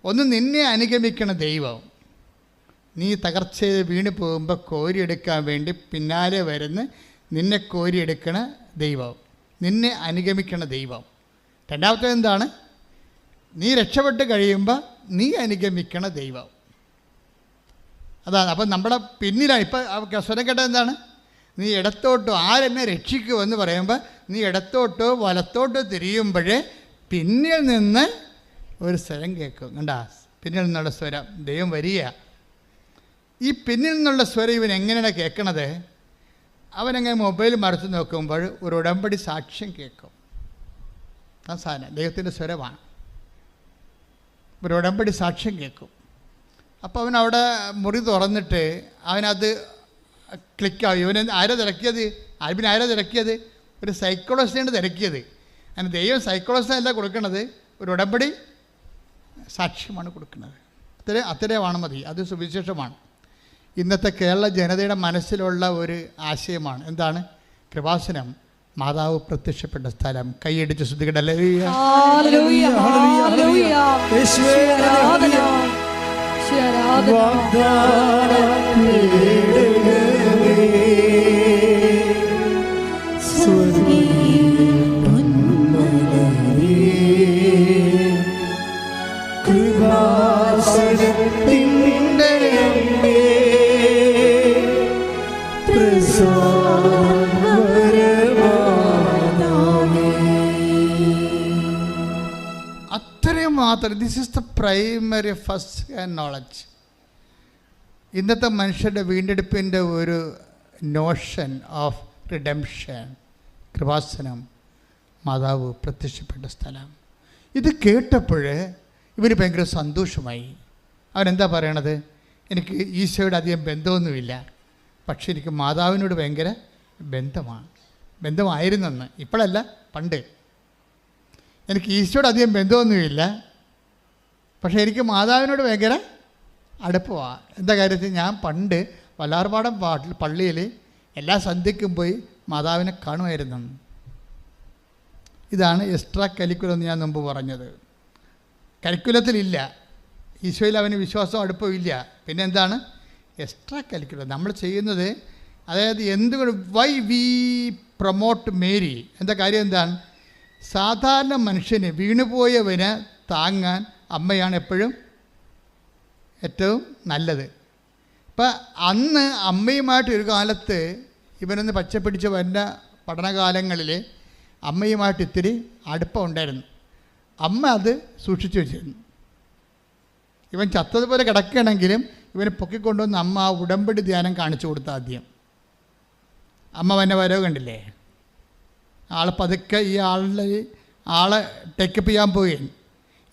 ഒന്ന് നിന്നെ അനുഗമിക്കണ ദൈവം, നീ തകർച്ചയിൽ വീണ് പോകുമ്പോൾ കോരിയെടുക്കാൻ വേണ്ടി പിന്നാലെ വരുന്ന നിന്നെ കോരിയെടുക്കണ ദൈവം, നിന്നെ അനുഗമിക്കണ ദൈവം. രണ്ടാമത്തെ എന്താണ്? നീ രക്ഷപ്പെട്ട് കഴിയുമ്പോൾ നീ അനുഗമിക്കണ ദൈവം. അതാണ്. അപ്പം നമ്മുടെ പിന്നിലാണ്. ഇപ്പം സ്വരം കേട്ടത് എന്താണ്? നീ ഇടത്തോട്ടോ ആരെന്നെ രക്ഷിക്കുമെന്ന് പറയുമ്പോൾ നീ ഇടത്തോട്ടോ വലത്തോട്ടോ തിരിയുമ്പോഴേ പിന്നിൽ നിന്ന് ഒരു സ്വരം കേൾക്കും. കണ്ടാ? പിന്നിൽ നിന്നുള്ള സ്വരം ദൈവം വരിക. ഈ പിന്നിൽ നിന്നുള്ള സ്വരം ഇവൻ എങ്ങനെയാണ് കേൾക്കണത്? അവനങ്ങനെ മൊബൈൽ മറച്ചു നോക്കുമ്പോൾ ഒരു ഉടമ്പടി സാക്ഷ്യം കേൾക്കും. ആ സാധനം ദൈവത്തിൻ്റെ സ്വരമാണ്. ഒരു ഉടമ്പടി സാക്ഷ്യം കേൾക്കും. അപ്പോൾ അവൻ അവിടെ മുറി തുറന്നിട്ട് അവനത് ക്ലിക്കാവും. ഇവൻ ആരാ തിരക്കിയത്? ആരാ തിരക്കിയത്? ഒരു സൈക്കോളജിസ്റ്റാണ് തിരക്കിയത്. അങ്ങനെ ദൈവം സൈക്കോളജിസ്റ്റല്ല കൊടുക്കണത്, ഒരു ഉടമ്പടി സാക്ഷ്യമാണ് കൊടുക്കുന്നത്. അത്രയുമാണ് മതി. അത് സുവിശേഷമാണ്. ഇന്നത്തെ കേരള ജനതയുടെ മനസ്സിലുള്ള ഒരു ആശയമാണ്. എന്താണ്? കൃപാസനം മാതാവ് പ്രത്യക്ഷപ്പെട്ട സ്ഥലം. കൈയടിച്ച് ശ്രുതികടല്ലേ. അത്രയും മാത്രം. This is the primary first knowledge. ഇന്നത്തെ മനുഷ്യരുടെ വീണ്ടെടുപ്പിൻ്റെ ഒരു നോഷൻ ഓഫ് റിഡംഷൻ. കൃപാസനം മാതാവ് പ്രത്യക്ഷപ്പെട്ട സ്ഥലം. ഇത് കേട്ടപ്പോൾ ഇവന് ഭയങ്കര സന്തോഷമായി. അവനെന്താ പറയണത്? എനിക്ക് ഈശോയുടെ അധികം ബന്ധമൊന്നുമില്ല, പക്ഷെ എനിക്ക് മാതാവിനോട് ഭയങ്കര ബന്ധമായിരുന്നെന്ന്. ഇപ്പോഴല്ല, പണ്ട്. എനിക്ക് ഈശോയുടെ അധികം ബന്ധമൊന്നുമില്ല, പക്ഷേ എനിക്ക് മാതാവിനോട് ഭയങ്കര അടുപ്പമാണ്. എന്താ കാര്യത്തിൽ? ഞാൻ പണ്ട് വല്ലാർപാടം പള്ളിയിൽ എല്ലാ സന്ധ്യയ്ക്കും പോയി മാതാവിനെ കാണുമായിരുന്നു. ഇതാണ് എക്സ്ട്രാ കരിക്കുലം എന്ന് ഞാൻ മുമ്പ് പറഞ്ഞത്. കരിക്കുലത്തിലില്ല, ഈശോയിൽ അവന് വിശ്വാസം അടുപ്പമില്ല. പിന്നെ എന്താണ് എക്സ്ട്രാ കരിക്കുലം നമ്മൾ ചെയ്യുന്നത്? അതായത് എന്തുകൊണ്ട് വൈ വി പ്രൊമോട്ട് മേരി? എന്താ കാര്യം? എന്താണ്? സാധാരണ മനുഷ്യന്, വീണുപോയവന് താങ്ങാൻ അമ്മയാണ് എപ്പോഴും ഏറ്റവും നല്ലത്. ഇപ്പം അന്ന് അമ്മയുമായിട്ട് ഒരു കാലത്ത് ഇവനൊന്ന് പച്ചപ്പിടിച്ച് വരുന്ന പഠനകാലങ്ങളിൽ അമ്മയുമായിട്ട് ഇത്തിരി അടുപ്പം ഉണ്ടായിരുന്നു. അമ്മ അത് സൂക്ഷിച്ചു വെച്ചിരുന്നു. ഇവൻ ചത്തതുപോലെ കിടക്കുകയാണെങ്കിലും ഇവനെ പൊക്കിക്കൊണ്ടുവന്ന് അമ്മ ആ ഉടമ്പടി ധ്യാനം കാണിച്ചു കൊടുത്ത ആദ്യം. അമ്മ വന്നെ വരവ് കണ്ടില്ലേ? ആൾ പതുക്കെ ഈ ആളെ ടേക്കപ്പ് ചെയ്യാൻ പോയി.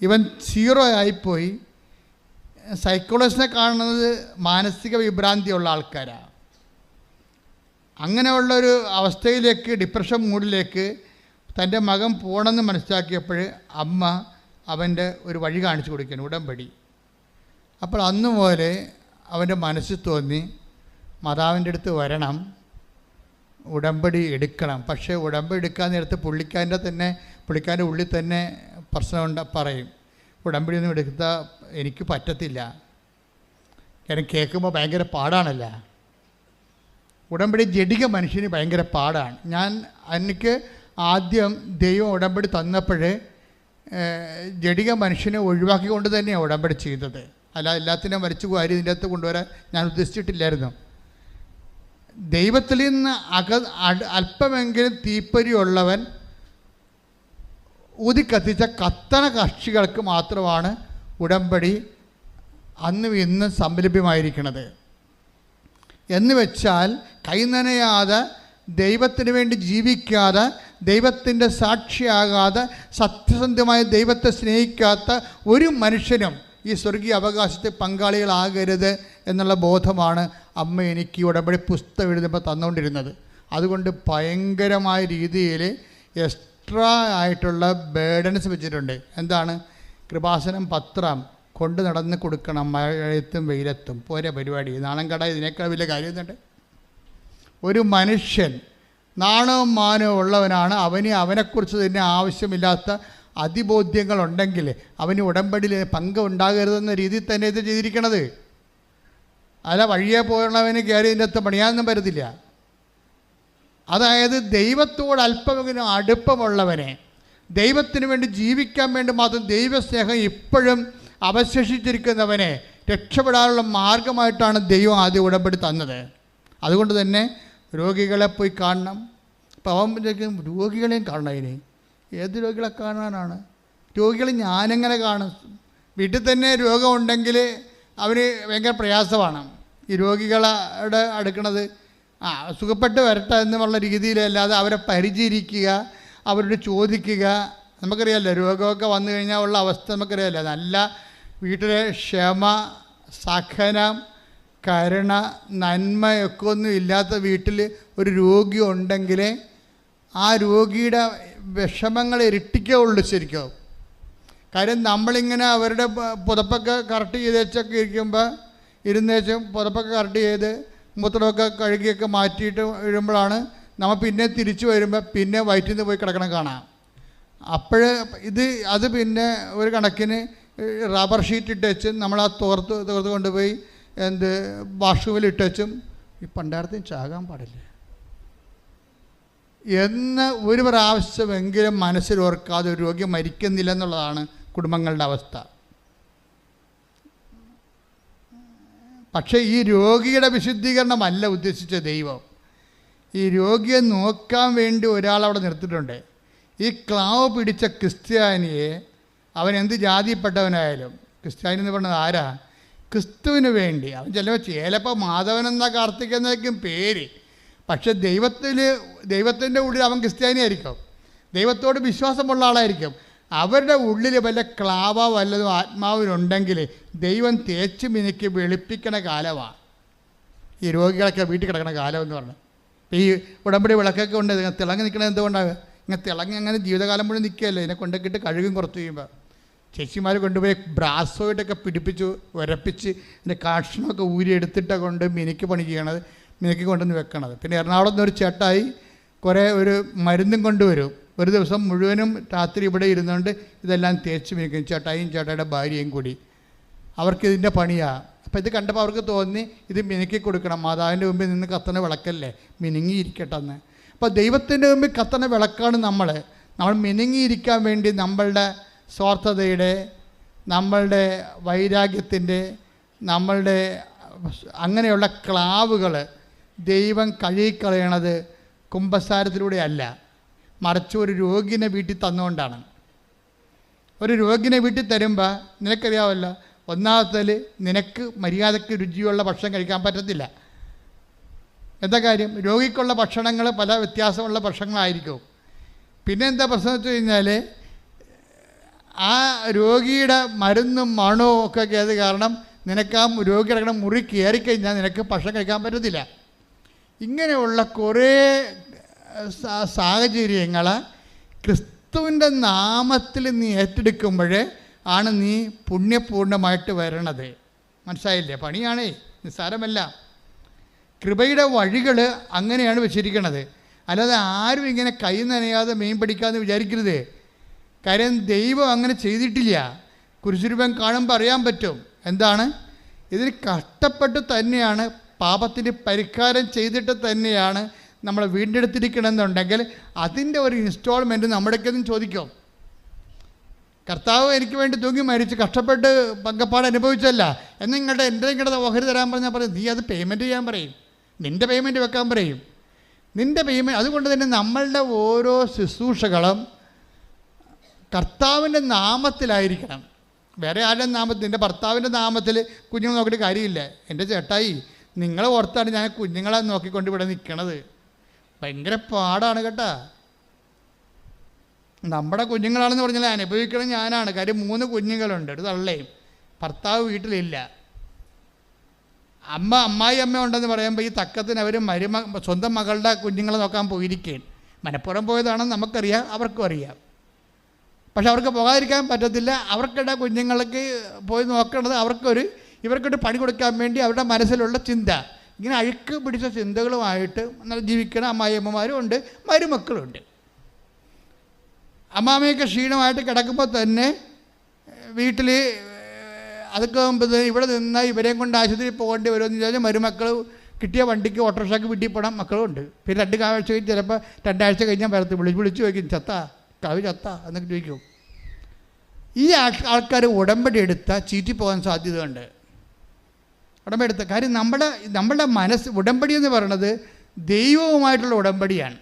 ഇവൻ 0 ആയിപ്പോയി. സൈക്കോളജിസ്റ്റിനെ കാണുന്നത് മാനസിക വിഭ്രാന്തിയുള്ള ആൾക്കാരാണ്. അങ്ങനെയുള്ളൊരു അവസ്ഥയിലേക്ക്, ഡിപ്രഷൻ മൂഡിലേക്ക് തൻ്റെ മകൻ പോകണമെന്ന് മനസ്സിലാക്കിയപ്പോൾ അമ്മ അവൻ്റെ ഒരു വഴി കാണിച്ചു കൊടുക്കുന്നു, ഉടമ്പടി. അപ്പോൾ അന്ന് പോലെ അവൻ്റെ മനസ്സിൽ തോന്നി മാതാവിൻ്റെ അടുത്ത് വരണം, ഉടമ്പടി എടുക്കണം. പക്ഷേ ഉടമ്പടി എടുക്കാൻ നേരത്ത് പുള്ളിക്കാരൻ്റെ ഉള്ളിൽ തന്നെ പ്രശ്നമുണ്ട്. പറയും, ഉടമ്പടി ഒന്നും എടുത്താൽ എനിക്ക് പറ്റത്തില്ല, കാരണം കേൾക്കുമ്പോൾ ഭയങ്കര പാടാണല്ല. ഉടമ്പടി ജഡിക മനുഷ്യന് ഭയങ്കര പാടാണ്. എനിക്ക് ആദ്യം ദൈവം ഉടമ്പടി തന്നപ്പോൾ ജഡിക മനുഷ്യനെ ഒഴിവാക്കിക്കൊണ്ട് തന്നെയാണ് ഉടമ്പടി ചെയ്തത്. അല്ലാതെ എല്ലാത്തിനും മരിച്ചു വാരി ഇതിൻ്റെ അകത്ത് കൊണ്ടുവരാൻ ഞാൻ ഉദ്ദേശിച്ചിട്ടില്ലായിരുന്നു. ദൈവത്തിൽ നിന്ന് അല്പമെങ്കിലും തീപ്പൊരിയുള്ളവൻ ഊതിക്കത്തിച്ച കത്തണ കക്ഷികൾക്ക് മാത്രമാണ് ഉടമ്പടി അന്നും ഇന്നും സംലഭ്യമായിരിക്കുന്നത്. എന്ന് വെച്ചാൽ കൈനനയാതെ, ദൈവത്തിന് വേണ്ടി ജീവിക്കാതെ, ദൈവത്തിൻ്റെ സാക്ഷിയാകാതെ, സത്യസന്ധമായ ദൈവത്തെ സ്നേഹിക്കാത്ത ഒരു മനുഷ്യനും ഈ സ്വർഗീയ അവകാശത്തിൽ പങ്കാളികളാകരുത് എന്നുള്ള ബോധമാണ് അമ്മ എനിക്ക് ഉടമ്പടി പുസ്തകം എഴുതുമ്പോൾ തന്നുകൊണ്ടിരുന്നത്. അതുകൊണ്ട് ഭയങ്കരമായ രീതിയിൽ എക്സ്ട്രാ ആയിട്ടുള്ള ബേഡൻസ് വെച്ചിട്ടുണ്ട്. എന്താണ്? കൃപാസനം പത്രം കൊണ്ട് നടന്ന് കൊടുക്കണം, മഴയത്തും വെയിലത്തും. പോരെ പരിപാടി. നാണം കട ഇതിനേക്കാൾ വലിയ കാര്യം എന്തുണ്ട്? ഒരു മനുഷ്യൻ നാണവും മാനവും ഉള്ളവനാണ്. അവനെക്കുറിച്ച് തന്നെ ആവശ്യമില്ലാത്ത അതിബോധ്യങ്ങളുണ്ടെങ്കിൽ അവന് ഉടമ്പടിയിൽ പങ്കുണ്ടാകരുതെന്ന രീതിയിൽ തന്നെ ഇത് ചെയ്തിരിക്കണത്. അല്ല വഴിയെ പോയുള്ളവന് കയറി ഇതിൻ്റെ അകത്ത് പണിയാനൊന്നും പറ്റത്തില്ല. അതായത് ദൈവത്തോട് അല്പമെങ്കിലും അടുപ്പമുള്ളവനെ, ദൈവത്തിന് വേണ്ടി ജീവിക്കാൻ വേണ്ടി മാത്രം ദൈവസ്നേഹം ഇപ്പോഴും അവശേഷിച്ചിരിക്കുന്നവനെ രക്ഷപ്പെടാനുള്ള മാർഗമായിട്ടാണ് ദൈവം ആദ്യം ഉടമ്പടി തന്നത്. അതുകൊണ്ട് തന്നെ രോഗികളെ പോയി കാണണം. അപ്പോൾ അവൻ രോഗികളെയും കാണണം. ഇനി ഏത് രോഗികളെ കാണാനാണ്? രോഗികളെ ഞാനെങ്ങനെ കാണും? വീട്ടിൽ തന്നെ രോഗമുണ്ടെങ്കിൽ അവന് ഭയങ്കര പ്രയാസമാണ് ഈ രോഗികളുടെ അടുക്കണത്. സുഖപ്പെട്ട് വരട്ടെ എന്നുള്ള രീതിയിലല്ലാതെ അവരെ പരിചരിക്കുക, അവരോട് ചോദിക്കുക. നമുക്കറിയാമല്ലോ രോഗമൊക്കെ വന്നു കഴിഞ്ഞാൽ ഉള്ള അവസ്ഥ നമുക്കറിയാമല്ലോ. നല്ല വീട്ടിലെ ക്ഷമ, സഹനം, കരുണ, നന്മയൊക്കെ ഒന്നും ഇല്ലാത്ത വീട്ടിൽ ഒരു രോഗി ഉണ്ടെങ്കിൽ ആ രോഗിയുടെ വിഷമങ്ങൾ ഇരട്ടിക്കുള്ളൂ ശരിക്കും. കാര്യം നമ്മളിങ്ങനെ അവരുടെ പുതപ്പൊക്കെ കറക്റ്റ് ചെയ്ത് വെച്ചൊക്കെ ഇരിക്കുമ്പോൾ ഇരുന്നേച്ചും പുതപ്പൊക്കെ കറക്റ്റ് ചെയ്ത് മൂത്രമൊക്കെ കഴുകിയൊക്കെ മാറ്റിയിട്ട് വരുമ്പോഴാണ് നമ്മൾ പിന്നെ തിരിച്ചു വരുമ്പോൾ പിന്നെ വയറ്റിൽ നിന്ന് പോയി കിടക്കണം കാണാം. അത് പിന്നെ ഒരു കണക്കിന് റബ്ബർ ഷീറ്റ് ഇട്ട് വെച്ചും നമ്മൾ ആ തോർത്ത് കൊണ്ടുപോയി വാഷ്റൂമിൽ ഇട്ട് വെച്ചും ഈ പണ്ടാരത്തിന് ചാകാൻ പാടില്ല എന്ന് ഒരു പ്രാവശ്യമെങ്കിലും മനസ്സിൽ ഓർക്കാതെ ഒരു രോഗി മരിക്കുന്നില്ല എന്നുള്ളതാണ് കുടുംബങ്ങളുടെ അവസ്ഥ. പക്ഷേ ഈ രോഗിയുടെ വിശുദ്ധീകരണമല്ല ഉദ്ദേശിച്ച ദൈവം. ഈ രോഗിയെ നോക്കാൻ വേണ്ടി ഒരാളവിടെ നിർത്തിയിട്ടുണ്ട്. ഈ ക്ലാവ് പിടിച്ച ക്രിസ്ത്യാനിയെ അവൻ എന്ത് ജാതിപ്പെട്ടവനായാലും, ക്രിസ്ത്യാനി എന്ന് പറഞ്ഞത് ആരാ? ക്രിസ്തുവിന് വേണ്ടി. അവൻ ചിലപ്പോൾ മാധവൻ എന്ന കാർത്തികനായിരിക്കും പേര്, പക്ഷെ ദൈവത്തിൻ്റെ ഉള്ളിൽ അവൻ ക്രിസ്ത്യാനിയായിരിക്കും, ദൈവത്തോട് വിശ്വാസമുള്ള ആളായിരിക്കും. അവരുടെ ഉള്ളിൽ വല്ല ക്ലാവ വല്ലതും ആത്മാവിനുണ്ടെങ്കിൽ ദൈവം തേച്ച് മിനുക്കി വെളുപ്പിക്കണ കാലമാണ് ഈ രോഗികളൊക്കെ വീട്ടിൽ കിടക്കണ കാലം എന്ന് പറഞ്ഞാൽ. ഈ ഉടമ്പടി വിളക്കൊക്കെ ഉണ്ട്, തിളങ്ങി നിൽക്കണത് എന്തുകൊണ്ടാണ്? ഇങ്ങനെ തിളങ്ങി അങ്ങനെ ജീവിതകാലം മുഴുവൻ നിൽക്കുകയല്ലേ. ഇതിനെ കൊണ്ടൊക്കെ കഴുകും കുറച്ച് കഴിയുമ്പോൾ ചേച്ചിമാർ കൊണ്ടുപോയി ബ്രാസോയിട്ടൊക്കെ പിടിപ്പിച്ച് ഉരപ്പിച്ച് ഇതിൻ്റെ കഷ്ണമൊക്കെ ഊരിയെടുത്തിട്ട് കൊണ്ട് മിനുക്കി പണി ചെയ്യണത്, മിനുക്കി കൊണ്ടുവന്ന് വെക്കണത്. പിന്നെ എറണാകുളത്ത് നിന്ന് ഒരു ചേട്ടായി ഒരു മരുന്നും കൊണ്ടുവരും. ഒരു ദിവസം മുഴുവനും രാത്രി ഇവിടെ ഇരുന്നുകൊണ്ട് ഇതെല്ലാം തേച്ച് മിനുക്കും, ചേട്ടായും ചേട്ടായുടെ ഭാര്യയും കൂടി. അവർക്കിതിൻ്റെ പണിയാണ്. അപ്പോൾ ഇത് കണ്ടപ്പോൾ അവർക്ക് തോന്നി ഇത് മിനുക്കി കൊടുക്കണം, മാതാവിൻ്റെ മുമ്പിൽ നിന്ന് കത്തണ വിളക്കല്ലേ, മിനുങ്ങിയിരിക്കട്ടെ എന്ന്. അപ്പോൾ ദൈവത്തിൻ്റെ മുമ്പിൽ കത്തണ വിളക്കാണ് നമ്മൾ മിനുങ്ങിയിരിക്കാൻ വേണ്ടി നമ്മളുടെ സ്വാർത്ഥതയുടെ, നമ്മളുടെ വൈരാഗ്യത്തിൻ്റെ, നമ്മളുടെ അങ്ങനെയുള്ള ക്ലാവുകൾ ദൈവം കഴുകിക്കളയണത് കുമ്പസാരത്തിലൂടെയല്ല, മറിച്ച് ഒരു രോഗിനെ വീട്ടിൽ തന്നുകൊണ്ടാണ്. ഒരു രോഗിനെ വീട്ടിൽ തരുമ്പോൾ നിനക്കറിയാമല്ലോ, ഒന്നാമത്തേൽ നിനക്ക് മര്യാദയ്ക്ക് രുചിയുള്ള ഭക്ഷണം കഴിക്കാൻ പറ്റത്തില്ല. എന്താ കാര്യം? രോഗിക്കുള്ള ഭക്ഷണങ്ങൾ പല വ്യത്യാസമുള്ള ഭക്ഷണങ്ങളായിരിക്കും. പിന്നെ എന്താ പ്രശ്നം വെച്ച് കഴിഞ്ഞാൽ ആ രോഗിയുടെ മരുന്നും മണവും ഒക്കെ ആയത് കാരണം നിനക്ക് ആ രോഗി കിടക്കുന്ന മുറി കയറിക്കഴിഞ്ഞാൽ നിനക്ക് ഭക്ഷണം കഴിക്കാൻ പറ്റത്തില്ല. ഇങ്ങനെയുള്ള കുറേ സാഹചര്യങ്ങൾ ക്രിസ്തുവിൻ്റെ നാമത്തിൽ നീ ഏറ്റെടുക്കുമ്പോൾ ആണ് നീ പുണ്യപൂർണ്ണമായിട്ട് വരണത്. മനസ്സിലായില്ലേ? പണിയാണേ, നിസ്സാരമല്ല. കൃപയുടെ വഴികൾ അങ്ങനെയാണ് വെച്ചിരിക്കുന്നത്. അല്ലാതെ ആരും ഇങ്ങനെ കൈ നനയാതെ മീൻ പിടിക്കാമെന്ന് വിചാരിക്കരുത്. കാര്യം ദൈവം അങ്ങനെ ചെയ്തിട്ടില്ല. കുരിശുരൂപം കാണുമ്പോൾ അറിയാൻ പറ്റും എന്താണ്. ഇതിന് കഷ്ടപ്പെട്ട് തന്നെയാണ്, പാപത്തിന് പരിഹാരം ചെയ്തിട്ട് തന്നെയാണ് നമ്മൾ വീണ്ടെടുത്തിരിക്കണമെന്നുണ്ടെങ്കിൽ അതിൻ്റെ ഒരു ഇൻസ്റ്റാൾമെൻറ്റ് നമ്മുടെയൊക്കെയൊന്നും ചോദിക്കും. കർത്താവ് എനിക്ക് വേണ്ടി തൂങ്ങി മരിച്ച് കഷ്ടപ്പെട്ട് പങ്കപ്പാട് അനുഭവിച്ചല്ല എന്ന് എൻ്റെ ഓഹരി തരാൻ പറഞ്ഞാൽ പറയും, നീ അത് പേയ്മെൻറ്റ് ചെയ്യാൻ പറയും, നിൻ്റെ പേയ്മെൻറ്റ് വെക്കാൻ പറയും, നിൻ്റെ പേയ്മെൻറ്റ്. അതുകൊണ്ട് തന്നെ നമ്മളുടെ ഓരോ ശുശ്രൂഷകളും കർത്താവിൻ്റെ നാമത്തിലായിരിക്കണം. വേറെ ആരുടെ നാമത്തിൽ, എൻ്റെ ഭർത്താവിൻ്റെ നാമത്തിൽ കുഞ്ഞുങ്ങൾ നോക്കിയിട്ട് കാര്യമില്ല. എൻ്റെ ചേട്ടായി, നിങ്ങളെ ഓർത്താണ് ഞാൻ കുഞ്ഞുങ്ങളെ നോക്കിക്കൊണ്ട് ഇവിടെ നിൽക്കണത്. ഭയങ്കര പാടാണ് കേട്ടോ. നമ്മുടെ കുഞ്ഞുങ്ങളാണെന്ന് പറഞ്ഞാൽ അനുഭവിക്കണം ഞാനാണ്. കാര്യം 3 കുഞ്ഞുങ്ങളുണ്ട്, ഒരു തള്ളയും. ഭർത്താവ് വീട്ടിലില്ല. അമ്മായി ഉണ്ടെന്ന് പറയുമ്പോൾ ഈ തക്കത്തിന് അവർ സ്വന്തം മകളുടെ കുഞ്ഞുങ്ങളെ നോക്കാൻ പോയിരിക്കുകയാണ്. മനഃപ്പുറം പോയതാണെന്ന് നമുക്കറിയാം, അവർക്കും അറിയാം. പക്ഷെ അവർക്ക് പോകാതിരിക്കാൻ പറ്റത്തില്ല. അവർക്കിടെ കുഞ്ഞുങ്ങൾക്ക് പോയി നോക്കേണ്ടത് ഇവർക്കൊരു പണി കൊടുക്കാൻ വേണ്ടി അവരുടെ മനസ്സിലുള്ള ചിന്ത. ഇങ്ങനെ അഴുക്ക് പിടിച്ച ചിന്തകളുമായിട്ട് ജീവിക്കുന്ന അമ്മായിയമ്മമാരും ഉണ്ട്, മരുമക്കളുണ്ട്. അമ്മാമ്മയൊക്കെ ക്ഷീണമായിട്ട് കിടക്കുമ്പോൾ തന്നെ വീട്ടിൽ അതൊക്കെ ഇവിടെ നിന്നാൽ ഇവരെയും കൊണ്ട് ആശുപത്രിയിൽ പോകേണ്ടി വരുമെന്ന് ചോദിച്ചാൽ മരുമക്കൾ കിട്ടിയ വണ്ടിക്ക് ഓട്ടോറിക്ഷയ്ക്ക് വീട്ടിൽ പോകണം മക്കളുണ്ട്. പിന്നെ 2 ആഴ്ച കഴിഞ്ഞ് ചിലപ്പോൾ 2 ആഴ്ച കഴിഞ്ഞാൽ വിളിച്ച് ചോദിക്കും, ചത്താ കവി ചത്താ എന്നൊക്കെ ചോദിക്കും. ഈ ആൾക്കാർ ഉടമ്പടി എടുത്താൽ ചീറ്റിപ്പോകാൻ സാധ്യതയുണ്ട്. ഉടമ്പടി എടുത്ത കാര്യം നമ്മുടെ മനസ്സ്, ഉടമ്പടി എന്ന് പറയുന്നത് ദൈവവുമായിട്ടുള്ള ഉടമ്പടിയാണ്.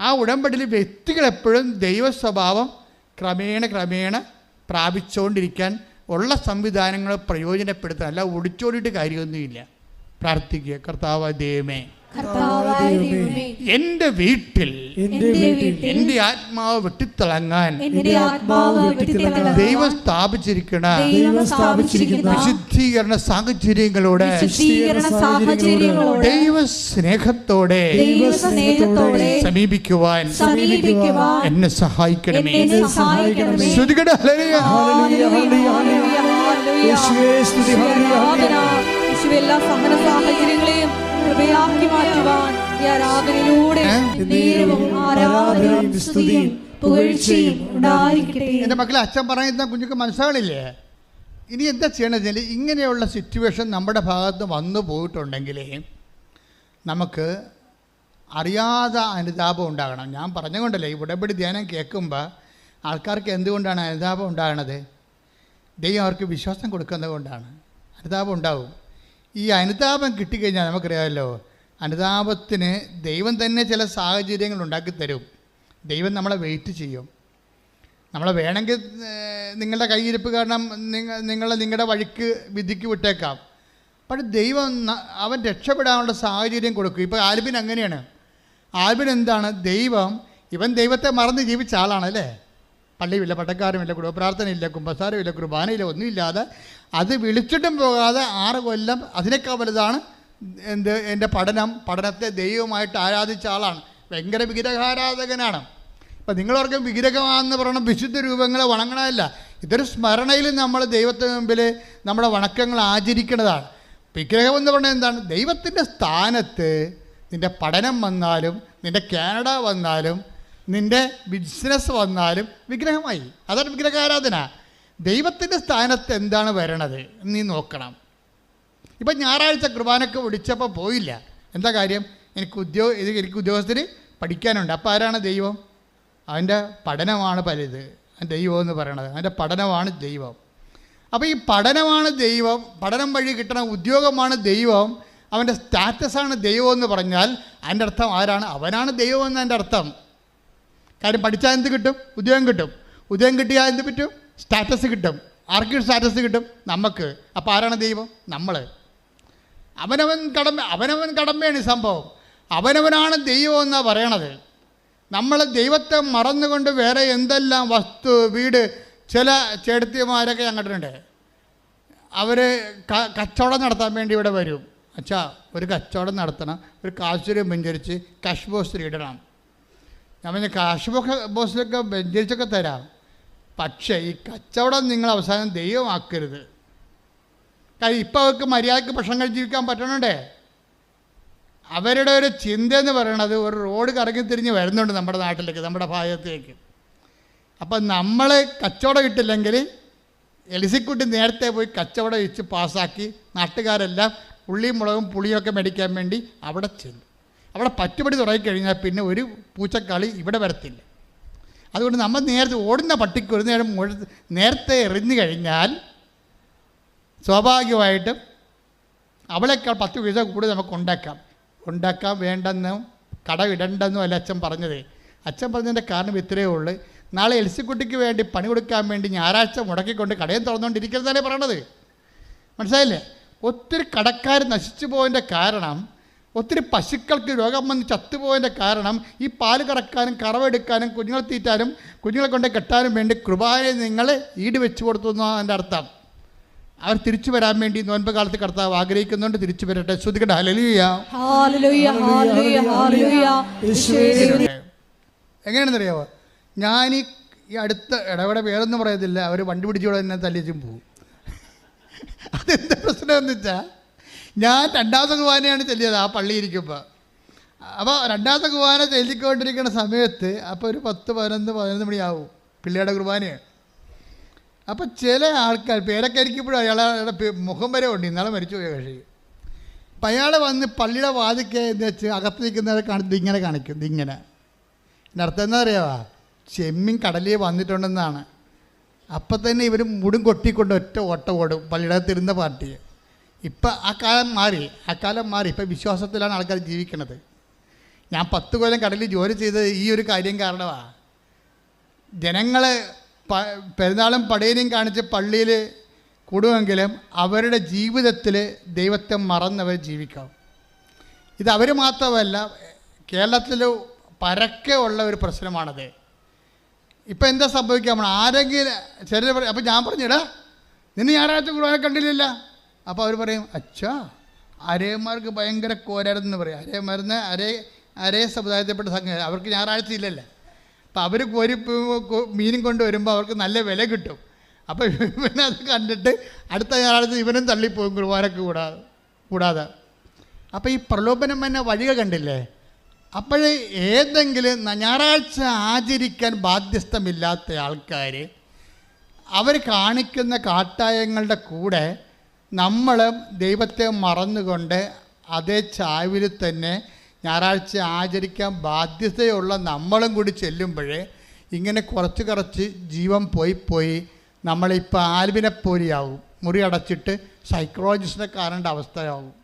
ആ ഉടമ്പടിയിൽ വ്യക്തികളെപ്പോഴും ദൈവ സ്വഭാവം ക്രമേണ പ്രാപിച്ചുകൊണ്ടിരിക്കാൻ ഉള്ള സംവിധാനങ്ങൾ പ്രയോജനപ്പെടുത്തുക, അല്ല ഒടിച്ചോടിയിട്ട് കാര്യമൊന്നുമില്ല. പ്രാർത്ഥിക്കുക, കർത്താവ് ദൈവമേ കർത്താവായ ദൈവമേ, എൻ്റെ വീട്ടിൽ എൻ്റെ ആത്മാവ് വെട്ടിത്തിളങ്ങാൻ ദൈവം സ്ഥാപിച്ചിരിക്കുന്ന വിശുദ്ധീകരണ സാഹചര്യങ്ങളോടെ ദൈവ സ്നേഹത്തോടെ സമീപിക്കുവാൻ എന്നെ സഹായിക്കണമേ. ശ്രുതികട ഹല്ലേലൂയ. എല്ലാ സഹന സാഹചര്യങ്ങളെയും കൃപയാക്കി മാറ്റുവാൻ ഈ ആരാധനയിലൂടെ ആരാധനയും സ്തുതിയും പുകഴ്ചയും ഉണ്ടായിരിക്കട്ടെ. എൻ്റെ മക്കളെ, അച്ഛൻ പറയുന്ന കുഞ്ഞുക്ക് മനസ്സിലാണില്ലേ? ഇനി എന്താ ചെയ്യണമെന്ന് വെച്ചാൽ, ഇങ്ങനെയുള്ള സിറ്റുവേഷൻ നമ്മുടെ ഭാഗത്ത് വന്നു പോയിട്ടുണ്ടെങ്കിൽ നമുക്ക് അറിയാതെ അനുതാപം ഉണ്ടാകണം. ഞാൻ പറഞ്ഞുകൊണ്ടല്ലേ, ഈ ഉടമ്പടി ധ്യാനം കേൾക്കുമ്പോൾ ആൾക്കാർക്ക് എന്തുകൊണ്ടാണ് അനുതാപം ഉണ്ടാകണത്? ദൈവം അവർക്ക് വിശ്വാസം കൊടുക്കുന്നത് കൊണ്ടാണ് അനുതാപം ഉണ്ടാവും. ഈ അനുതാപം കിട്ടിക്കഴിഞ്ഞാൽ നമുക്കറിയാമല്ലോ, അനുതാപത്തിന് ദൈവം തന്നെ ചില സാഹചര്യങ്ങൾ ഉണ്ടാക്കിത്തരും. ദൈവം നമ്മളെ വെയിറ്റ് ചെയ്യും. നമ്മളെ വേണമെങ്കിൽ നിങ്ങളുടെ കയ്യിരിപ്പ് കാരണം നിങ്ങളുടെ വഴിക്ക് വിധിക്ക് വിട്ടേക്കാം. പക്ഷെ ദൈവം അവൻ രക്ഷപ്പെടാനുള്ള സാഹചര്യം കൊടുക്കും. ഇപ്പോൾ ആൽബിൻ അങ്ങനെയാണ്. ആൽബിൻ എന്താണ്? ഇവൻ ദൈവത്തെ മറന്ന് ജീവിച്ച ആളാണല്ലേ. പള്ളിയുമില്ല, പട്ടക്കാരുമില്ല, കുടുംബപ്രാർത്ഥനയില്ല, കുമ്പസാരമില്ല, കുർബാനയില്ല, ഒന്നുമില്ലാതെ അത് വിളിച്ചിട്ടും പോകാതെ 6 കൊല്ലം അതിനേക്കാൾ വലുതാണ് എൻ്റെ പഠനത്തെ ദൈവമായിട്ട് ആരാധിച്ച ആളാണ്. ഭയങ്കര വിഗ്രഹാരാധകനാണ്. അപ്പം നിങ്ങളോർക്കും വിഗ്രഹമാണെന്ന് പറയണം വിശുദ്ധ രൂപങ്ങളെ വണങ്ങണമല്ല. ഇതൊരു സ്മരണയിൽ നമ്മൾ ദൈവത്തിന് മുമ്പിൽ നമ്മുടെ വണക്കങ്ങൾ ആചരിക്കുന്നതാണ്. വിഗ്രഹം എന്ന് പറഞ്ഞാൽ എന്താണ്? ദൈവത്തിൻ്റെ സ്ഥാനത്ത് നിൻ്റെ പഠനം വന്നാലും, നിൻ്റെ കാനഡ വന്നാലും, നിൻ്റെ ബിസിനസ് വന്നാലും വിഗ്രഹമായി. അതാണ് വിഗ്രഹാരാധന. ദൈവത്തിൻ്റെ സ്ഥാനത്ത് എന്താണ് വരണത് നീ നോക്കണം. ഇപ്പം ഞായറാഴ്ച കുർബാനക്ക് വിളിച്ചപ്പോൾ പോയില്ല. എന്താ കാര്യം? എനിക്ക് ഉദ്യോഗസ്ഥർ പഠിക്കാനുണ്ട്. അപ്പോൾ ആരാണ് ദൈവം? അവൻ്റെ പഠനമാണ് പലത് ദൈവം എന്ന് പറയണത്. അവൻ്റെ പഠനമാണ് ദൈവം. അപ്പോൾ ഈ പഠനമാണ് ദൈവം, പഠനം വഴി കിട്ടണ ഉദ്യോഗമാണ് ദൈവം, അവൻ്റെ സ്റ്റാറ്റസാണ് ദൈവം എന്ന് പറഞ്ഞാൽ അതിൻ്റെ അർത്ഥം ആരാണ്? അവനാണ് ദൈവം എന്ന് എൻ്റെ അർത്ഥം. കാര്യം പഠിച്ചാൽ എന്ത് കിട്ടും? ഉദ്യോഗം കിട്ടും. ഉദ്യോഗം കിട്ടിയാൽ എന്ത് പറ്റും? സ്റ്റാറ്റസ് കിട്ടും. ആർക്ക് സ്റ്റാറ്റസ് കിട്ടും? നമുക്ക്. അപ്പോൾ ആരാണ് ദൈവം? നമ്മൾ. അവനവൻ കടമയാണ് ഈ സംഭവം. അവനവനാണ് ദൈവം എന്നാണ് പറയണത്. നമ്മൾ ദൈവത്തെ മറന്നുകൊണ്ട് വേറെ എന്തെല്ലാം വസ്തു, വീട്, ചില ചേട്ടത്തിമാരൊക്കെ ഞങ്ങളുടെ അവർ കച്ചവടം നടത്താൻ വേണ്ടി ഇവിടെ വരും. അച്ഛാ, ഒരു കച്ചവടം നടത്തണം, ഒരു കാശുരം വെഞ്ചരിച്ച് കാഷ് ബോക്സിൽ ഇടണം. ഞാൻ പറഞ്ഞ കാഷ് ബോക്സിലൊക്കെ വെഞ്ചരിച്ചൊക്കെ തരാം. പക്ഷേ ഈ കച്ചവടം നിങ്ങൾ അവസാനം ദൈവമാക്കരുത്. കാര്യം ഇപ്പം അവർക്ക് മര്യാദയ്ക്ക് ഭക്ഷണം കഴിച്ച് ജീവിക്കാൻ പറ്റണുണ്ടേ. അവരുടെ ഒരു ചിന്ത എന്ന് പറയണത് ഒരു റോഡ് കറങ്ങി തിരിഞ്ഞ് വരുന്നുണ്ട് നമ്മുടെ നാട്ടിലേക്ക്, നമ്മുടെ ഭാഗത്തേക്ക്. അപ്പം നമ്മൾ കച്ചവടം കിട്ടില്ലെങ്കിൽ എലിസിക്കുട്ടി നേരത്തെ പോയി കച്ചവടം വെച്ച് പാസ്സാക്കി നാട്ടുകാരെല്ലാം ഉള്ളിയും മുളകും പുളിയൊക്കെ മേടിക്കാൻ വേണ്ടി അവിടെ ചെല്ലും. അവിടെ പറ്റുപടി തുടങ്ങിക്കഴിഞ്ഞാൽ പിന്നെ ഒരു പൂച്ചക്കളി ഇവിടെ വരത്തില്ല. അതുകൊണ്ട് നമ്മൾ നേരത്തെ ഓടുന്ന പട്ടിക്ക് ഒരു നേരം നേരത്തെ എറിഞ്ഞു കഴിഞ്ഞാൽ സ്വാഭാവികമായിട്ടും അവളേക്കാൾ 10 പൈസ കൂടുതൽ നമുക്ക് ഉണ്ടാക്കാം വേണ്ടെന്നും കടമിടണ്ടെന്നും അല്ല അച്ഛൻ പറഞ്ഞത്. അച്ഛൻ പറഞ്ഞതിൻ്റെ കാരണം ഇത്രയേ ഉള്ളൂ. നാളെ എൽസിക്കുട്ടിക്ക് വേണ്ടി പണി കൊടുക്കാൻ വേണ്ടി ഞായറാഴ്ച മുടക്കിക്കൊണ്ട് കടയും തുറന്നുകൊണ്ടിരിക്കുന്നതല്ലേ പറയണത്. മനസ്സിലായില്ലേ? ഒത്തിരി കടക്കാർ നശിച്ചു പോയതിൻ്റെ കാരണം, ഒത്തിരി പശുക്കൾക്ക് രോഗം വന്ന് ചത്തുപോയതിൻ്റെ കാരണം ഈ പാല് കറക്കാനും കറവെടുക്കാനും കുഞ്ഞുങ്ങളെ തീറ്റാനും കുഞ്ഞുങ്ങളെ കൊണ്ട് കെട്ടാനും വേണ്ടി കൃപയെ നിങ്ങൾ ഈട് വെച്ച് കൊടുത്തു എന്നാണ് എൻ്റെ അർത്ഥം. അവർ തിരിച്ചു വരാൻ വേണ്ടി നോൻപ് കാലത്ത് കർത്താവ് ആഗ്രഹിക്കുന്നുണ്ട്. തിരിച്ചു വരട്ടെ. ശ്രുതികട്ടെ. ഹല്ലേലൂയ. എങ്ങനെയാണെന്നറിയാമോ? ഞാൻ ഈ അടുത്ത ഇടപെടെ പേരൊന്നും പറയത്തില്ല. അവർ വണ്ടി പിടിച്ചോടെ തന്നെ തല്ലിച്ചും പോകും. അതെന്താ പ്രശ്നമെന്ന് വെച്ചാൽ, ഞാൻ 2ാമത്തെ കുർബാനയാണ് ചെല്ലിയത് ആ പള്ളിയിരിക്കുമ്പോൾ. അപ്പോൾ 2ാമത്തെ കുർബാന ചെല്ലിക്കൊണ്ടിരിക്കുന്ന സമയത്ത് അപ്പോൾ ഒരു 10-11 മണിയാവും പിള്ളേരുടെ കുർബാനയാണ്. അപ്പോൾ ചില ആൾക്കാർ പേരൊക്കെ ഇരിക്കുമ്പോഴും അയാളുടെ മുഖം വരെ ഉണ്ട്. ഇന്നാളെ മരിച്ചു പോയ കക്ഷി. അപ്പം അയാൾ വന്ന് പള്ളിയുടെ വാതിക്കെ എന്ന് വെച്ച് അകത്ത് നിൽക്കുന്നവരെ ഇങ്ങനെ കാണിക്കും. ഇതിങ്ങനെ. എൻ്റെ അർത്ഥം എന്താ അറിയാവാ? ചെമ്മീൻ കടലിൽ വന്നിട്ടുണ്ടെന്നാണ്. അപ്പം തന്നെ ഇവർ മുടും കൊട്ടിക്കൊണ്ട് ഒറ്റ ഓട്ടം ഓടും പള്ളിയുടെ അകത്തിരുന്ന പാർട്ടി. ഇപ്പം ആ കാലം മാറി. ഇപ്പം വിശ്വാസത്തിലാണ് ആൾക്കാർ ജീവിക്കണത്. ഞാൻ 10 കൊല്ലം കടലിൽ ജോലി ചെയ്തത് ഈ ഒരു കാര്യം കാരണമാണ്. ജനങ്ങളെ പെരുന്നാളും പടയനെയും കാണിച്ച് പള്ളിയിൽ കൂടുമെങ്കിലും അവരുടെ ജീവിതത്തിൽ ദൈവത്തെ മറന്നവർ ജീവിക്കാം. ഇത് അവർ മാത്രമല്ല, കേരളത്തിൽ പരക്കെ ഉള്ള ഒരു പ്രശ്നമാണത്. ഇപ്പം എന്താ സംഭവിക്കുക, നമ്മൾ ആരെങ്കിലും ചിലർ പറയും, അപ്പം ഞാൻ പറഞ്ഞിടാ നിന്നെ ഞായറാഴ്ച കുർബാന കണ്ടില്ല. അപ്പോൾ അവർ പറയും, അച്ഛാ അരേമാർക്ക് ഭയങ്കര കോരാരെന്ന് പറയും. അരേമാരെന്ന് അരേ സമുദായത്തിൽപ്പെട്ട സംഘം, അവർക്ക് ഞായറാഴ്ച ഇല്ലല്ലോ. അപ്പോൾ അവർ കോരി മീനും കൊണ്ട് വരുമ്പോൾ അവർക്ക് നല്ല വില കിട്ടും. അപ്പോൾ ഇവനത് കണ്ടിട്ട് അടുത്ത ഞായറാഴ്ച ഇവനും തള്ളിപ്പോകും കുർബാനക്ക് കൂടാതെ. അപ്പോൾ ഈ പ്രലോഭനം എന്ന വഴികൾ കണ്ടില്ലേ. അപ്പോൾ ഏതെങ്കിലും ഞായറാഴ്ച ആചരിക്കാൻ ബാധ്യസ്ഥമില്ലാത്ത ആൾക്കാർ അവർ കാണിക്കുന്ന കാട്ടായങ്ങളുടെ കൂടെ നമ്മൾ ദൈവത്തെ മറന്നുകൊണ്ട് അതേ ചാവിൽ തന്നെ ഞായറാഴ്ച ആചരിക്കാൻ ബാധ്യതയുള്ള നമ്മളും കൂടി ചെല്ലുമ്പോഴേ ഇങ്ങനെ കുറച്ച് ജീവൻ പോയി നമ്മളിപ്പോൾ ആൽവിനെപ്പോലെയാവും, മുറി അടച്ചിട്ട് സൈക്കോളജിസ്റ്റിനെ കാണേണ്ട അവസ്ഥയാവും.